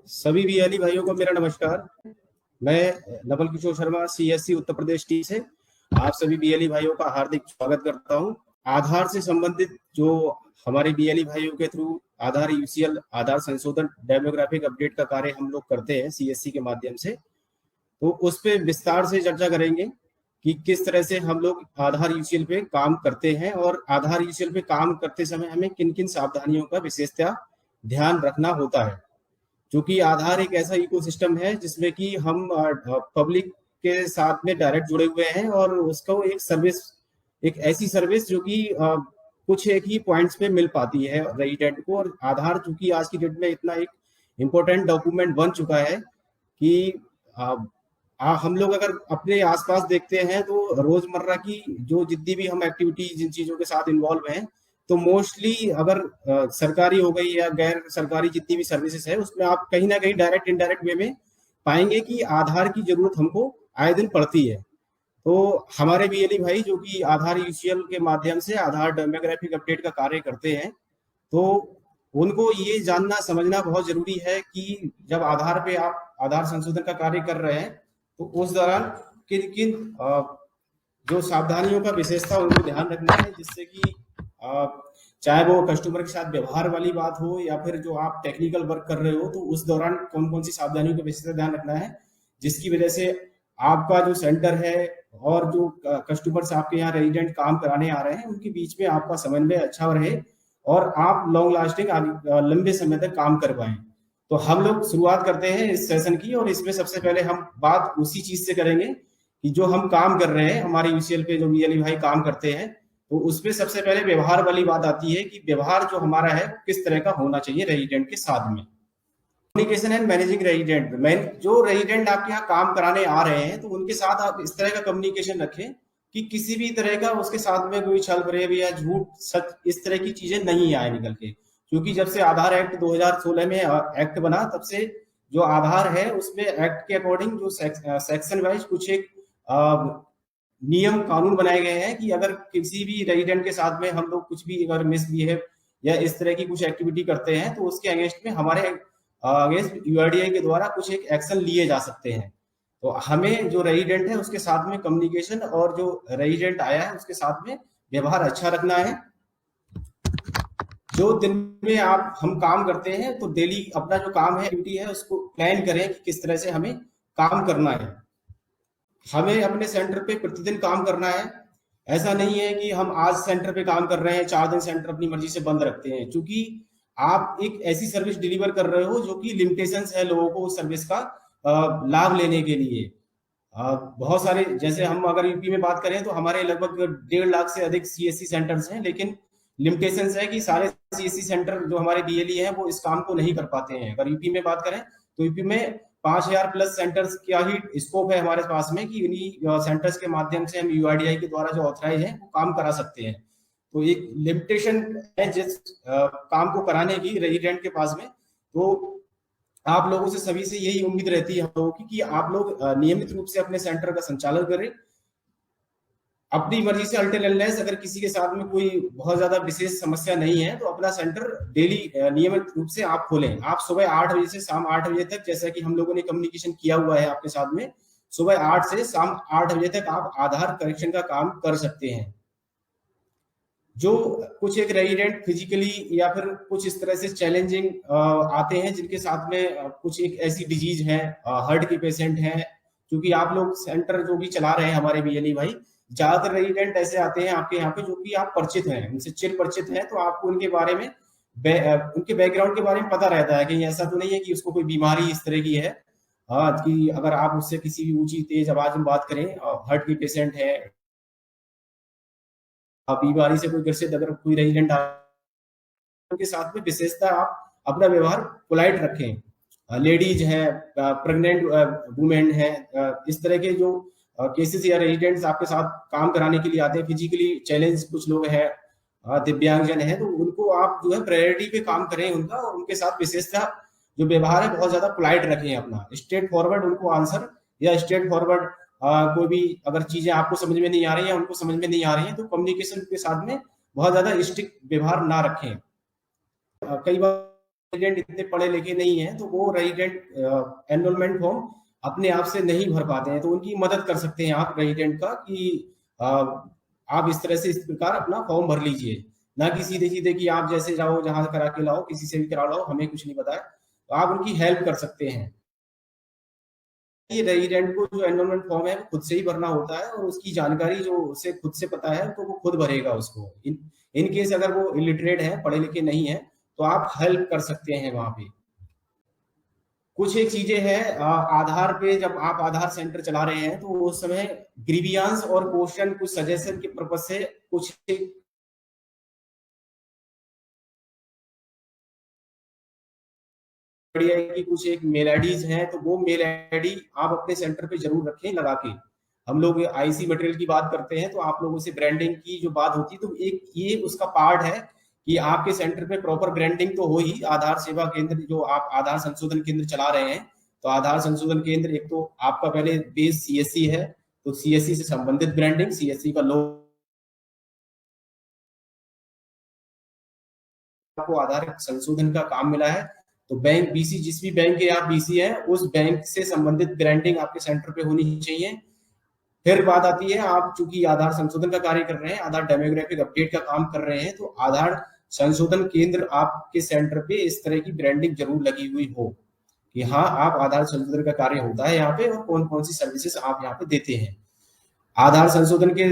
सभी बीएलई भाइयों को मेरा नमस्कार। मैं नवल किशोर शर्मा सीएससी उत्तर प्रदेश टी से आप सभी बीएलई भाइयों का हार्दिक स्वागत करता हूं। आधार से संबंधित जो हमारे बीएलई भाइयों के थ्रू आधार यूसीएल आधार संशोधन डेमोग्राफिक अपडेट का कार्य हम लोग करते हैं सीएससी के माध्यम से, तो उस पे विस्तार से चर्चा करेंगे कि किस तरह से हम लोग आधार यूसीएल पे काम करते हैं और आधार यूसीएल पे काम करते समय हमें किन किन सावधानियों का विशेषतः ध्यान रखना होता है। क्योंकि आधार एक ऐसा इकोसिस्टम है जिसमें कि हम पब्लिक के साथ में डायरेक्ट जुड़े हुए हैं और उसको एक ऐसी सर्विस जो कि कुछ एक ही पॉइंट्स पे मिल पाती है रेजिडेंट को। और आधार चूंकि आज की डेट में इतना एक इम्पोर्टेंट डॉक्यूमेंट बन चुका है कि हम लोग अगर अपने आसपास देखते हैं तो रोजमर्रा की जो जितनी भी हम एक्टिविटी जिन चीजों के साथ इन्वॉल्व हैं, तो मोस्टली अगर सरकारी हो गई या गैर सरकारी जितनी भी सर्विसेज है उसमें आप कहीं ना कहीं डायरेक्ट इनडायरेक्ट वे में पाएंगे कि आधार की जरूरत हमको आए दिन पड़ती है। तो हमारे बीएलई भाई जो कि आधार यूसीएल के माध्यम से आधार डेमोग्राफिक अपडेट का कार्य करते हैं, तो उनको ये जानना समझना बहुत जरूरी है कि जब आधार पे आप आधार संशोधन का कार्य कर रहे हैं तो उस दौरान किन किन जो सावधानियों का विशेषता उनको ध्यान रखना है, जिससे कि चाहे वो कस्टमर के साथ व्यवहार वाली बात हो या फिर जो आप टेक्निकल वर्क कर रहे हो, तो उस दौरान कौन कौन सी सावधानियों का विशेष ध्यान रखना है, जिसकी वजह से आपका जो सेंटर है और जो कस्टमर्स आपके यहाँ रेजिडेंट काम कराने आ रहे हैं उनके बीच में आपका समन्वय अच्छा रहे और आप लॉन्ग लास्टिंग लंबे समय तक काम कर पाए। तो हम लोग शुरुआत करते हैं इस सेशन की, और इसमें सबसे पहले हम बात उसी चीज से करेंगे कि जो हम काम कर रहे हैं, हमारे यूसीएल पे जो बीएलई भाई काम करते हैं, तो उसमें सबसे पहले व्यवहार वाली बात आती है कि व्यवहार जो हमारा है किस तरह का होना चाहिए रेजिडेंट के साथ में। कम्युनिकेशन एंड मैनेजिंग रेजिडेंट, जो रेजिडेंट आपके यहाँ काम कराने आ रहे हैं तो उनके साथ आप इस तरह का कम्युनिकेशन रखें कि किसी भी तरह का उसके साथ में कोई छल फरेब या झूठ सच इस तरह की चीजें नहीं आए निकल के। क्योंकि जब से आधार एक्ट 2016 में एक्ट बना, तब से जो आधार है उसमें एक्ट के अकॉर्डिंग जो सेक्शन वाइज कुछ एक नियम कानून बनाए गए हैं कि अगर किसी भी रेजिडेंट के साथ में हम लोग कुछ भी अगर मिसबिहेव या इस तरह की कुछ एक्टिविटी करते हैं तो उसके अगेंस्ट में हमारे अगेंस्ट यूआईडीआई के द्वारा कुछ एक एक्शन लिए जा सकते हैं। तो हमें जो रेजिडेंट है उसके साथ में कम्युनिकेशन और जो रेजिडेंट आया है उसके साथ में व्यवहार अच्छा रखना है। जो दिन में हम काम करते हैं तो डेली अपना जो काम है ड्यूटी है उसको प्लान करें कि किस तरह से हमें काम करना है। हमें अपने सेंटर पे प्रतिदिन काम करना है। ऐसा नहीं है कि हम आज सेंटर पे काम कर रहे हैं 4 दिन सेंटर अपनी मर्जी से बंद रखते हैं, क्योंकि आप एक ऐसी सर्विस डिलीवर कर रहे हो जो कि लिमिटेशंस है लोगों को उस सर्विस का लाभ लेने के लिए। बहुत सारे, जैसे हम अगर यूपी में बात करें तो हमारे लगभग 1.5 लाख से अधिक सीएससी सेंटर्स हैं, लेकिन लिमिटेशंस है कि सारे सीएससी सेंटर जो हमारे बीएलई हैं वो इस काम को नहीं कर पाते हैं। अगर यूपी में बात करें तो यूपी में 5000 प्लस सेंटर्स का ही स्कोप है हमारे पास में कि इन्हीं सेंटर्स के माध्यम से हम यूआईडीआई के द्वारा जो ऑथराइज है वो काम करा सकते हैं। तो एक लिमिटेशन है जिस काम को कराने की रेजिडेंट के पास में। तो आप लोगों से सभी से यही उम्मीद रहती है हम लोगों की कि आप लोग नियमित रूप से अपने सेंटर का संचालन करें अपनी मर्जी से। अल्टरनेस अगर किसी के साथ में कोई बहुत ज्यादा विशेष समस्या नहीं है तो अपना सेंटर डेली नियमित रूप से आप खोलें। आप सुबह 8 बजे से शाम 8 बजे तक, जैसा कि हम लोगों ने कम्युनिकेशन किया हुआ है आपके साथ में, सुबह 8 से शाम 8 बजे तक आप आधार करेक्शन का काम कर सकते हैं। जो कुछ एक रेजिडेंट फिजिकली या फिर कुछ इस तरह से चैलेंजिंग आते हैं जिनके साथ में कुछ एक ऐसी डिजीज है, हार्ट के पेशेंट हैं, क्योंकि आप लोग सेंटर जो भी चला रहे हैं हमारे बीएलई भाई, ज्यादातर रेजिडेंट ऐसे आते हैं आपके यहाँ पे जो कि आप परिचित हैं, उनसे चिर परिचित हैं, तो आपको उनके बारे में उनके बैकग्राउंड के बारे में पता रहता है कि ऐसा तो नहीं है कि उसको कोई बीमारी इस तरह की है कि अगर आप उससे किसी भी ऊंची तेज आवाज में बात करें, हार्ट की पेशेंट है, बीमारी से कोई ग्रसित अगर कोई रेजिडेंट उनके साथ में विशेषता आप अपना व्यवहार पोलाइट रखें। लेडीज है, प्रेग्नेंट वुमेन है, इस तरह के जो केसेस या रेजिडेंट्स आपके साथ काम कराने के लिए आते हैं, फिजिकली चैलेंज कुछ लोग हैं, दिव्यांगजन है, तो उनको आप जो है प्रायोरिटी पे काम करें उनका, और उनके साथ विशेषता जो व्यवहार है बहुत ज्यादा पोलाइट रखें अपना। स्ट्रेट फॉरवर्ड उनको आंसर या स्ट्रेट फॉरवर्ड कोई भी अगर चीजें आपको समझ में नहीं आ रही है, उनको समझ में नहीं आ रही है, तो कम्युनिकेशन के साथ में बहुत ज्यादा स्ट्रिक्ट व्यवहार ना रखें। कई बार रेजिडेंट इतने पढ़े लिखे नहीं है तो वो रेजिडेंट एनरोलमेंट फॉर्म अपने आप से नहीं भर पाते हैं, तो उनकी मदद कर सकते हैं आप रेजिडेंट का कि आप इस तरह से इस प्रकार अपना फॉर्म भर लीजिए, ना कि सीधे सीधे कि आप जैसे जाओ जहां करा के लाओ, किसी से भी करा लाओ, हमें कुछ नहीं पता है, तो आप उनकी हेल्प कर सकते हैं। रेजिडेंट को जो एनरोलमेंट फॉर्म है वो खुद से ही भरना होता है और उसकी जानकारी जो उसे खुद से पता है तो वो खुद भरेगा उसको। इन केस अगर वो इलिटरेट है, पढ़े लिखे नहीं है, तो आप हेल्प कर सकते हैं वहां पे। कुछ एक चीजें हैं आधार पे, जब आप आधार सेंटर चला रहे हैं तो उस समय ग्रीवियांस और क्वेश्चन कुछ सजेशन के पर्पज से कुछ बढ़िया है कि कुछ एक मेल आईडीज हैं, तो वो मेल आईडी आप अपने सेंटर पे जरूर रखें लगा के। हम लोग आईसी मटेरियल की बात करते हैं तो आप लोगों से ब्रांडिंग की जो बात होती है, तो एक ये उसका पार्ट है कि आपके सेंटर पे प्रॉपर ब्रांडिंग तो हो ही। आधार सेवा केंद्र जो आप आधार संशोधन केंद्र चला रहे हैं, तो आधार संशोधन केंद्र एक तो आपका पहले बेस सीएससी है, तो सीएससी से संबंधित ब्रांडिंग, सीएससी का लोगो, आपको आधार संशोधन का काम मिला है तो बैंक बीसी, जिस भी बैंक के आप बीसी है उस बैंक से संबंधित ब्रांडिंग आपके सेंटर पे होनी चाहिए। फिर बात आती है, आप चूंकि आधार संशोधन का कार्य कर रहे हैं, आधार डेमोग्राफिक अपडेट का काम कर रहे हैं, तो आधार संशोधन केंद्र आपके सेंटर पे इस तरह की ब्रांडिंग जरूर लगी हुई हो कि हाँ, आप आधार संशोधन का कार्य होता है यहाँ पे और कौन कौन सी सर्विसेज आप यहाँ पे देते हैं। आधार संशोधन के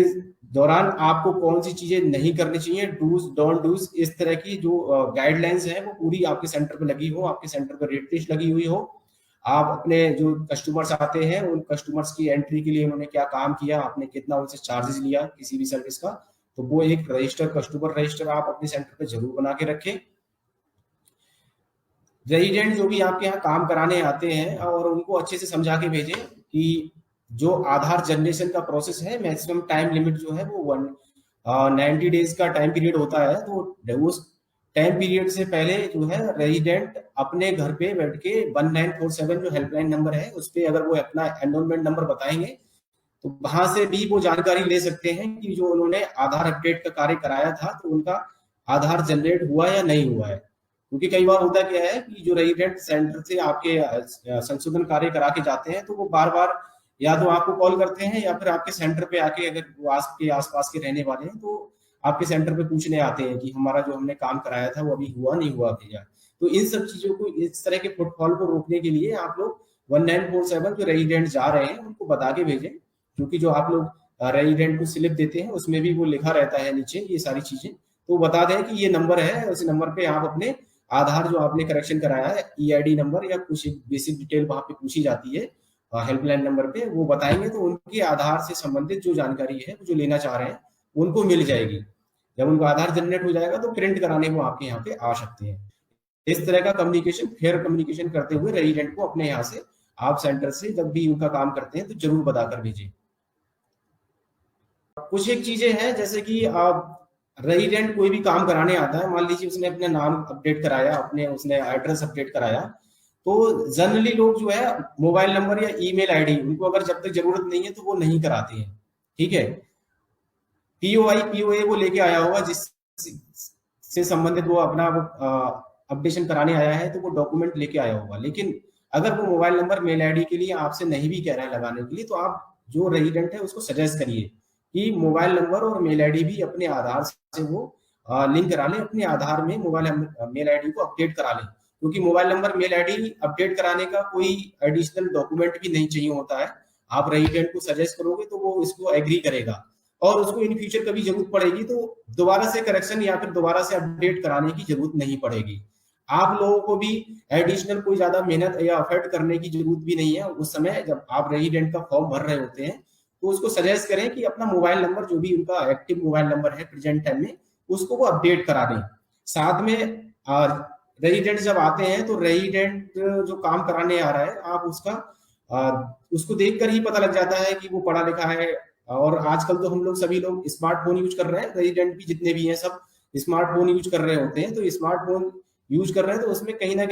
दौरान आपको कौन सी चीजें नहीं करनी चाहिए, डूज डोंट डूज, इस तरह की जो गाइडलाइंस है वो पूरी आपके सेंटर पे लगी हो, आपके सेंटर पर रेट लिस्ट लगी हुई हो। आप अपने जो कस्टमर्स आते हैं उन कस्टमर्स की एंट्री के लिए उन्होंने क्या काम किया, आपने कितना उनसे चार्जेस लिया किसी भी सर्विस का, तो वो एक रजिस्टर, कस्टमर रजिस्टर आप अपने सेंटर पे जरूर बना के रखें। रेजिडेंट जो भी आपके यहाँ काम कराने आते हैं और उनको अच्छे से समझा के भेजें कि जो आधार जनरेशन का प्रोसेस है, मैक्सिमम टाइम लिमिट जो है वो 90 डेज का टाइम पीरियड होता है, तो उस टाइम पीरियड से पहले जो है रेजिडेंट अपने घर पे बैठ के 1947 जो हेल्पलाइन नंबर है उस पर अगर वो अपना एनरोलमेंट नंबर बताएंगे तो वहां से भी वो जानकारी ले सकते हैं कि जो उन्होंने आधार अपडेट का कार्य कराया था तो उनका आधार जनरेट हुआ या नहीं हुआ है। क्योंकि कई बार होता क्या है कि जो रेजिडेंट सेंटर से आपके संशोधन कार्य करा के जाते हैं तो वो बार बार या तो आपको कॉल करते हैं या फिर आपके सेंटर पे आके, अगर वो आपके आसपास के रहने वाले हैं तो आपके सेंटर पे पूछने आते हैं कि हमारा जो हमने काम कराया था वो अभी हुआ नहीं हुआ भैया। तो इन सब चीजों को, इस तरह के फुटफॉल को रोकने के लिए आप लोग 1947 जो रेजिडेंट जा रहे हैं उनको बता के भेजें, क्योंकि जो आप लोग रेजिडेंट को स्लिप देते हैं उसमें भी वो लिखा रहता है नीचे ये सारी चीजें, तो बता दें कि ये नंबर है, उस नंबर पे आप अपने आधार जो आपने करेक्शन कराया है, ईआईडी नंबर या कुछ बेसिक डिटेल वहां पे पूछी जाती है हेल्पलाइन नंबर पे, वो बताएंगे तो उनके आधार से संबंधित जो जानकारी है जो लेना चाह रहे हैं उनको मिल जाएगी। जब उनको आधार जनरेट हो जाएगा तो प्रिंट कराने वो आपके यहाँ पे आ सकते हैं। इस तरह का कम्युनिकेशन, फेयर कम्युनिकेशन करते हुए रेजिडेंट को अपने यहाँ से, आप सेंटर से जब भी उनका काम करते हैं तो जरूर बताकर भेजिए। कुछ एक चीजें हैं जैसे कि आप रेजिडेंट कोई भी काम कराने आता है, मान लीजिए उसने अपना नाम अपडेट कराया, अपने उसने एड्रेस अपडेट कराया, तो जनरली लोग जो है मोबाइल नंबर या ईमेल आईडी उनको अगर जब तक जरूरत नहीं है तो वो नहीं कराते हैं। ठीक है, पीओए वो लेके आया होगा जिस से संबंधित वो अपना वो अपडेशन कराने आया है तो वो डॉक्यूमेंट लेके आया होगा। लेकिन अगर वो मोबाइल नंबर मेल आईडी के लिए आपसे नहीं भी कह रहा है लगाने के लिए, तो आप जो रेजिडेंट है उसको सजेस्ट करिए कि मोबाइल नंबर और मेल आईडी भी अपने आधार से वो लिंक करा लें, अपने आधार में मोबाइल मेल आईडी को अपडेट करा लें, क्योंकि mobile number mail ID update कराने का कोई एडिशनल डॉक्यूमेंट भी नहीं चाहिए होता है। आप रेजिडेंट को सजेस्ट करोगे तो वो इसको एग्री करेगा और उसको इन फ्यूचर कभी जरूरत पड़ेगी तो दोबारा से करेक्शन या फिर दोबारा से अपडेट कराने की जरूरत नहीं पड़ेगी। आप लोगों को भी एडिशनल कोई ज्यादा मेहनत या एफर्ट करने की जरूरत भी नहीं है। उस समय जब आप रेजिडेंट का फॉर्म भर रहे होते हैं तो उसको सजेस्ट करें कि अपना मोबाइल नंबर जो भी उनका एक्टिव मोबाइल नंबर है प्रेजेंट टाइम में, उसको वो अपडेट करा दें। साथ में रेजिडेंट जब आते हैं तो रेजिडेंट जो काम कराने आ रहा है, आप उसको देखकर ही पता लग जाता है कि वो पढ़ा लिखा है। और आजकल तो हम लोग सभी लोग स्मार्टफोन यूज कर रहे हैं, रेजिडेंट भी जितने भी हैं सब स्मार्टफोन यूज कर रहे होते हैं। तो स्मार्टफोन यूज कर रहे हैं तो उसमें कहीं ना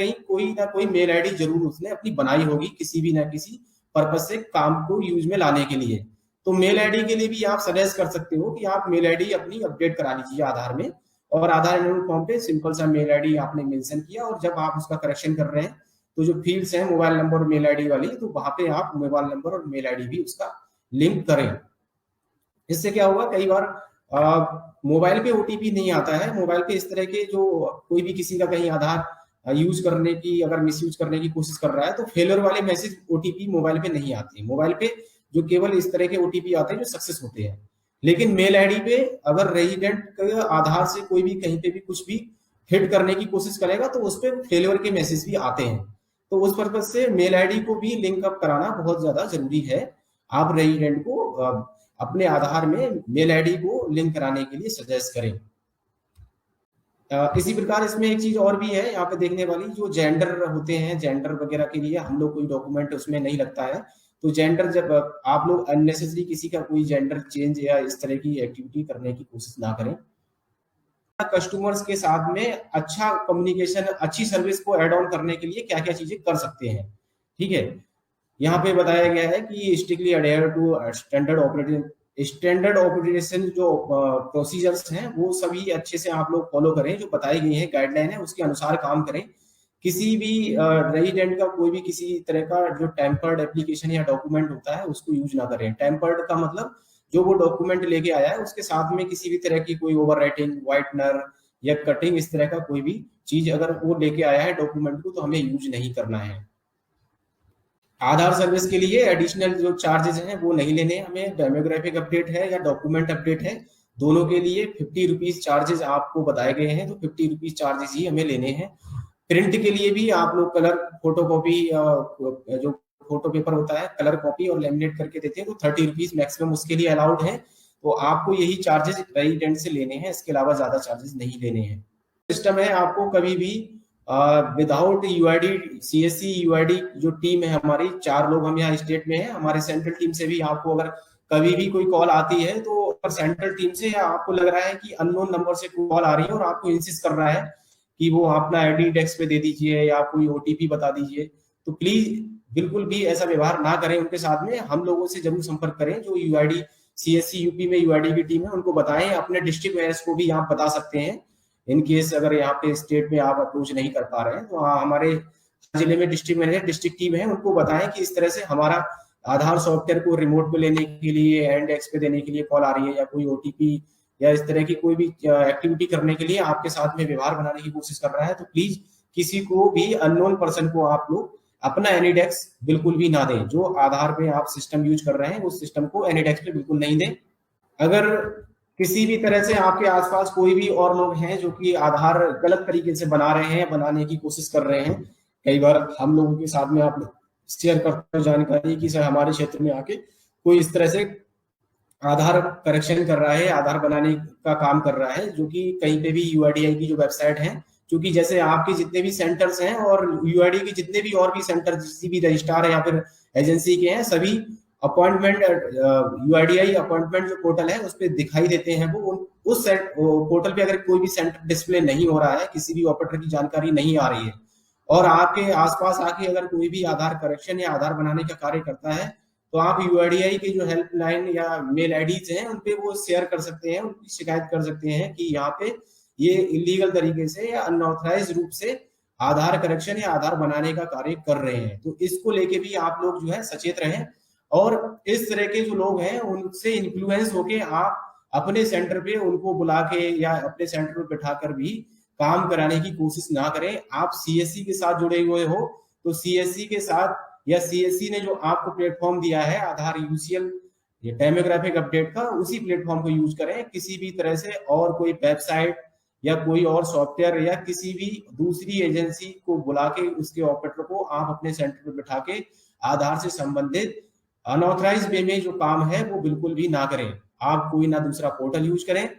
कोई मेल आईडी जरूर उसने अपनी बनाई होगी किसी भी ना किसी पर्पज से काम को यूज में लाने के लिए। तो मेल आईडी के लिए भी आप सजेस्ट कर सकते हो कि आप मेल आईडी अपनी अपडेट करा लीजिए आधार में, और आधार एनरोलमेंट फॉर्म पे सिंपल सा मेल आईडी आपने मेंशन किया, और जब आप उसका करेक्शन कर रहे हैं तो जो फील्ड्स हैं मोबाइल नंबर और मेल आईडी वाली, तो वहां पे आप मोबाइल नंबर और मेल आईडी भी उसका लिंक करें। इससे क्या होगा, कई बार मोबाइल पे ओटीपी नहीं आता है, मोबाइल पे इस तरह के जो कोई भी किसी का कहीं आधार यूज करने की, अगर मिस यूज करने की कोशिश कर रहा है, तो फेलियर वाले मैसेज ओटीपी मोबाइल पे नहीं आते। मोबाइल पे जो केवल इस तरह के ओटीपी आते हैं जो सक्सेस होते हैं, लेकिन मेल आईडी पे अगर रेजिडेंट के आधार से कोई भी कहीं पे भी कुछ भी हिट करने की कोशिश करेगा तो उस पर फेलियर के मैसेज भी आते हैं। तो उस पर्पज से मेल आईडी को भी लिंक अप कराना बहुत ज्यादा जरूरी है। आप रेजिडेंट को अपने आधार में मेल आईडी को लिंक कराने के लिए सजेस्ट करें। इसी प्रकार इसमें एक चीज और भी है यहाँ पे देखने वाली, जो जेंडर होते हैं, जेंडर वगैरह के लिए हम लोग कोई डॉक्यूमेंट उसमें नहीं लगता है, तो जेंडर जब आप लोग अननेसेसरी किसी का कोई जेंडर चेंज या इस तरह की एक्टिविटी करने की कोशिश ना करें। कस्टमर्स के साथ में अच्छा कम्युनिकेशन, अच्छी सर्विस को एड ऑन करने के लिए क्या क्या चीजें कर सकते हैं, ठीक है। यहाँ पे बताया गया है कि strictly adhere to standard operation जो प्रोसीजर्स हैं वो सभी अच्छे से आप लोग फॉलो करें, जो बताई गई है गाइडलाइन है उसके अनुसार काम करें। किसी भी रेजिडेंट का कोई भी किसी तरह का जो टेम्पर्ड एप्लीकेशन या डॉक्यूमेंट होता है उसको यूज ना करें। टेम्पर्ड का मतलब जो वो डॉक्यूमेंट लेके आया है उसके साथ में किसी भी तरह की कोई ओवर राइटिंग, व्हाइटनर या कटिंग, इस तरह का कोई भी चीज अगर वो लेके आया है डॉक्यूमेंट को, तो हमें यूज नहीं करना है। आधार सर्विस के लिए एडिशनल जो चार्जेस हैं वो नहीं लेने हमें। डेमोग्राफिक अपडेट है या डॉक्यूमेंट अपडेट है, दोनों के लिए 50 रुपीज चार्जेस आपको बताए गए हैं, तो 50 रुपीज चार्जेस ही हमें लेने हैं। प्रिंट के लिए भी आप लोग कलर फोटोकॉपी, जो फोटो पेपर होता है कलर कॉपी और लेमिनेट करके देते हैं, तो 30 रुपीज मैक्सिमम उसके लिए अलाउड है। तो आपको यही चार्जेस रेजिडेंट से लेने हैं, इसके अलावा ज्यादा चार्जेस नहीं लेने हैं। सिस्टम है, आपको कभी भी विदाउट यूआईडी, सीएससी यूआईडी जो टीम है हमारी, 4 लोग हम यहाँ स्टेट में हैं, हमारे सेंट्रल टीम से भी आपको अगर कभी भी कोई कॉल आती है तो सेंट्रल टीम से, या आपको लग रहा है कि अननोन नंबर से कॉल आ रही है और आपको इंसिस्ट कर रहा है कि वो अपना आईडी डेस्क पे दे दीजिए या कोई ओटीपी बता दीजिए, तो प्लीज बिल्कुल भी ऐसा व्यवहार ना करें उनके साथ में। हम लोगों से जरूर संपर्क करें, जो यूआईडी सीएससी यूपी में यूआईडी की टीम है उनको बताएं। अपने डिस्ट्रिक्ट मैनेजर को भी आप बता सकते हैं, इन केस अगर यहाँ पे स्टेट में आप अप्रोच नहीं कर पा रहे हैं, तो हमारे जिले में डिस्ट्रिक्ट मैनेजर, डिस्ट्रिक्ट टीम है, उनको बताएं कि इस तरह से हमारा आधार सॉफ्टवेयर को रिमोट पे लेने के लिए, हैंड एक्स पे देने के लिए कॉल आ रही है, या कोई ओटीपी या इस तरह की कोई भी एक्टिविटी करने के लिए आपके साथ में व्यवहार बनाने की कोशिश कर रहा है, तो प्लीज किसी को भी, अननोन पर्सन को आप लोग अपना एनीडेक्स बिल्कुल भी ना दें। जो आधार पे आप सिस्टम यूज कर रहे हैं उस सिस्टम को एनीडेक्स पे बिल्कुल नहीं दें। अगर किसी भी तरह से आपके आसपास कोई भी और लोग हैं जो कि आधार गलत तरीके से बना रहे हैं, बनाने की कोशिश कर रहे हैं, कई बार हम लोगों के साथ में आप शेयर करते हैं जानकारी कि सर हमारे क्षेत्र में आके कोई इस तरह से आधार करेक्शन कर रहा है, आधार बनाने का काम कर रहा है, जो कि कहीं पे भी यूआईडीआई की जो वेबसाइट है, क्योंकि जैसे आपके जितने भी सेंटर्स हैं और यूआईडी के जितने भी और भी सेंटर, किसी भी रजिस्ट्रार है या फिर एजेंसी के हैं, सभी अपॉइंटमेंट, यूआईडीआई अपॉइंटमेंट जो पोर्टल है उस पर दिखाई देते हैं। वो उस पोर्टल पे अगर कोई भी सेंटर डिस्प्ले नहीं हो रहा है, किसी भी ऑपरेटर की जानकारी नहीं आ रही है, और आपके आसपास आके अगर कोई भी आधार करेक्शन या आधार बनाने का कार्य करता है, तो आप यूआईडीआई के जो हेल्पलाइन या मेल आईडीज हैं उन पे वो शेयर कर सकते हैं, उनकी शिकायत कर सकते हैं कि यहाँ पे ये इलीगल तरीके से या अनऑथराइज रूप से आधार करेक्शन या आधार बनाने का कार्य कर रहे हैं। तो इसको लेके भी आप लोग जो है सचेत रहें, और इस तरह के जो लोग हैं उनसे इन्फ्लुएंस होके आप अपने सेंटर पे उनको बुला के या अपने सेंटर पे बिठाकर भी काम कराने की कोशिश ना करें। आप सीएससी के साथ जुड़े हुए हो तो सीएससी के साथ, या सीएससी ने जो आपको प्लेटफॉर्म दिया है आधार यूसीएल या डेमोग्राफिक अपडेट का, उसी प्लेटफॉर्म को यूज करें। किसी भी तरह से और कोई वेबसाइट या कोई और सॉफ्टवेयर या किसी भी दूसरी एजेंसी को बुला के उसके ऑपरेटर को आप अपने सेंटर पर बिठा के आधार से संबंधित अनऑथराइज वे में जो काम है वो बिल्कुल भी ना करें। आप कोई ना दूसरा पोर्टल यूज करें,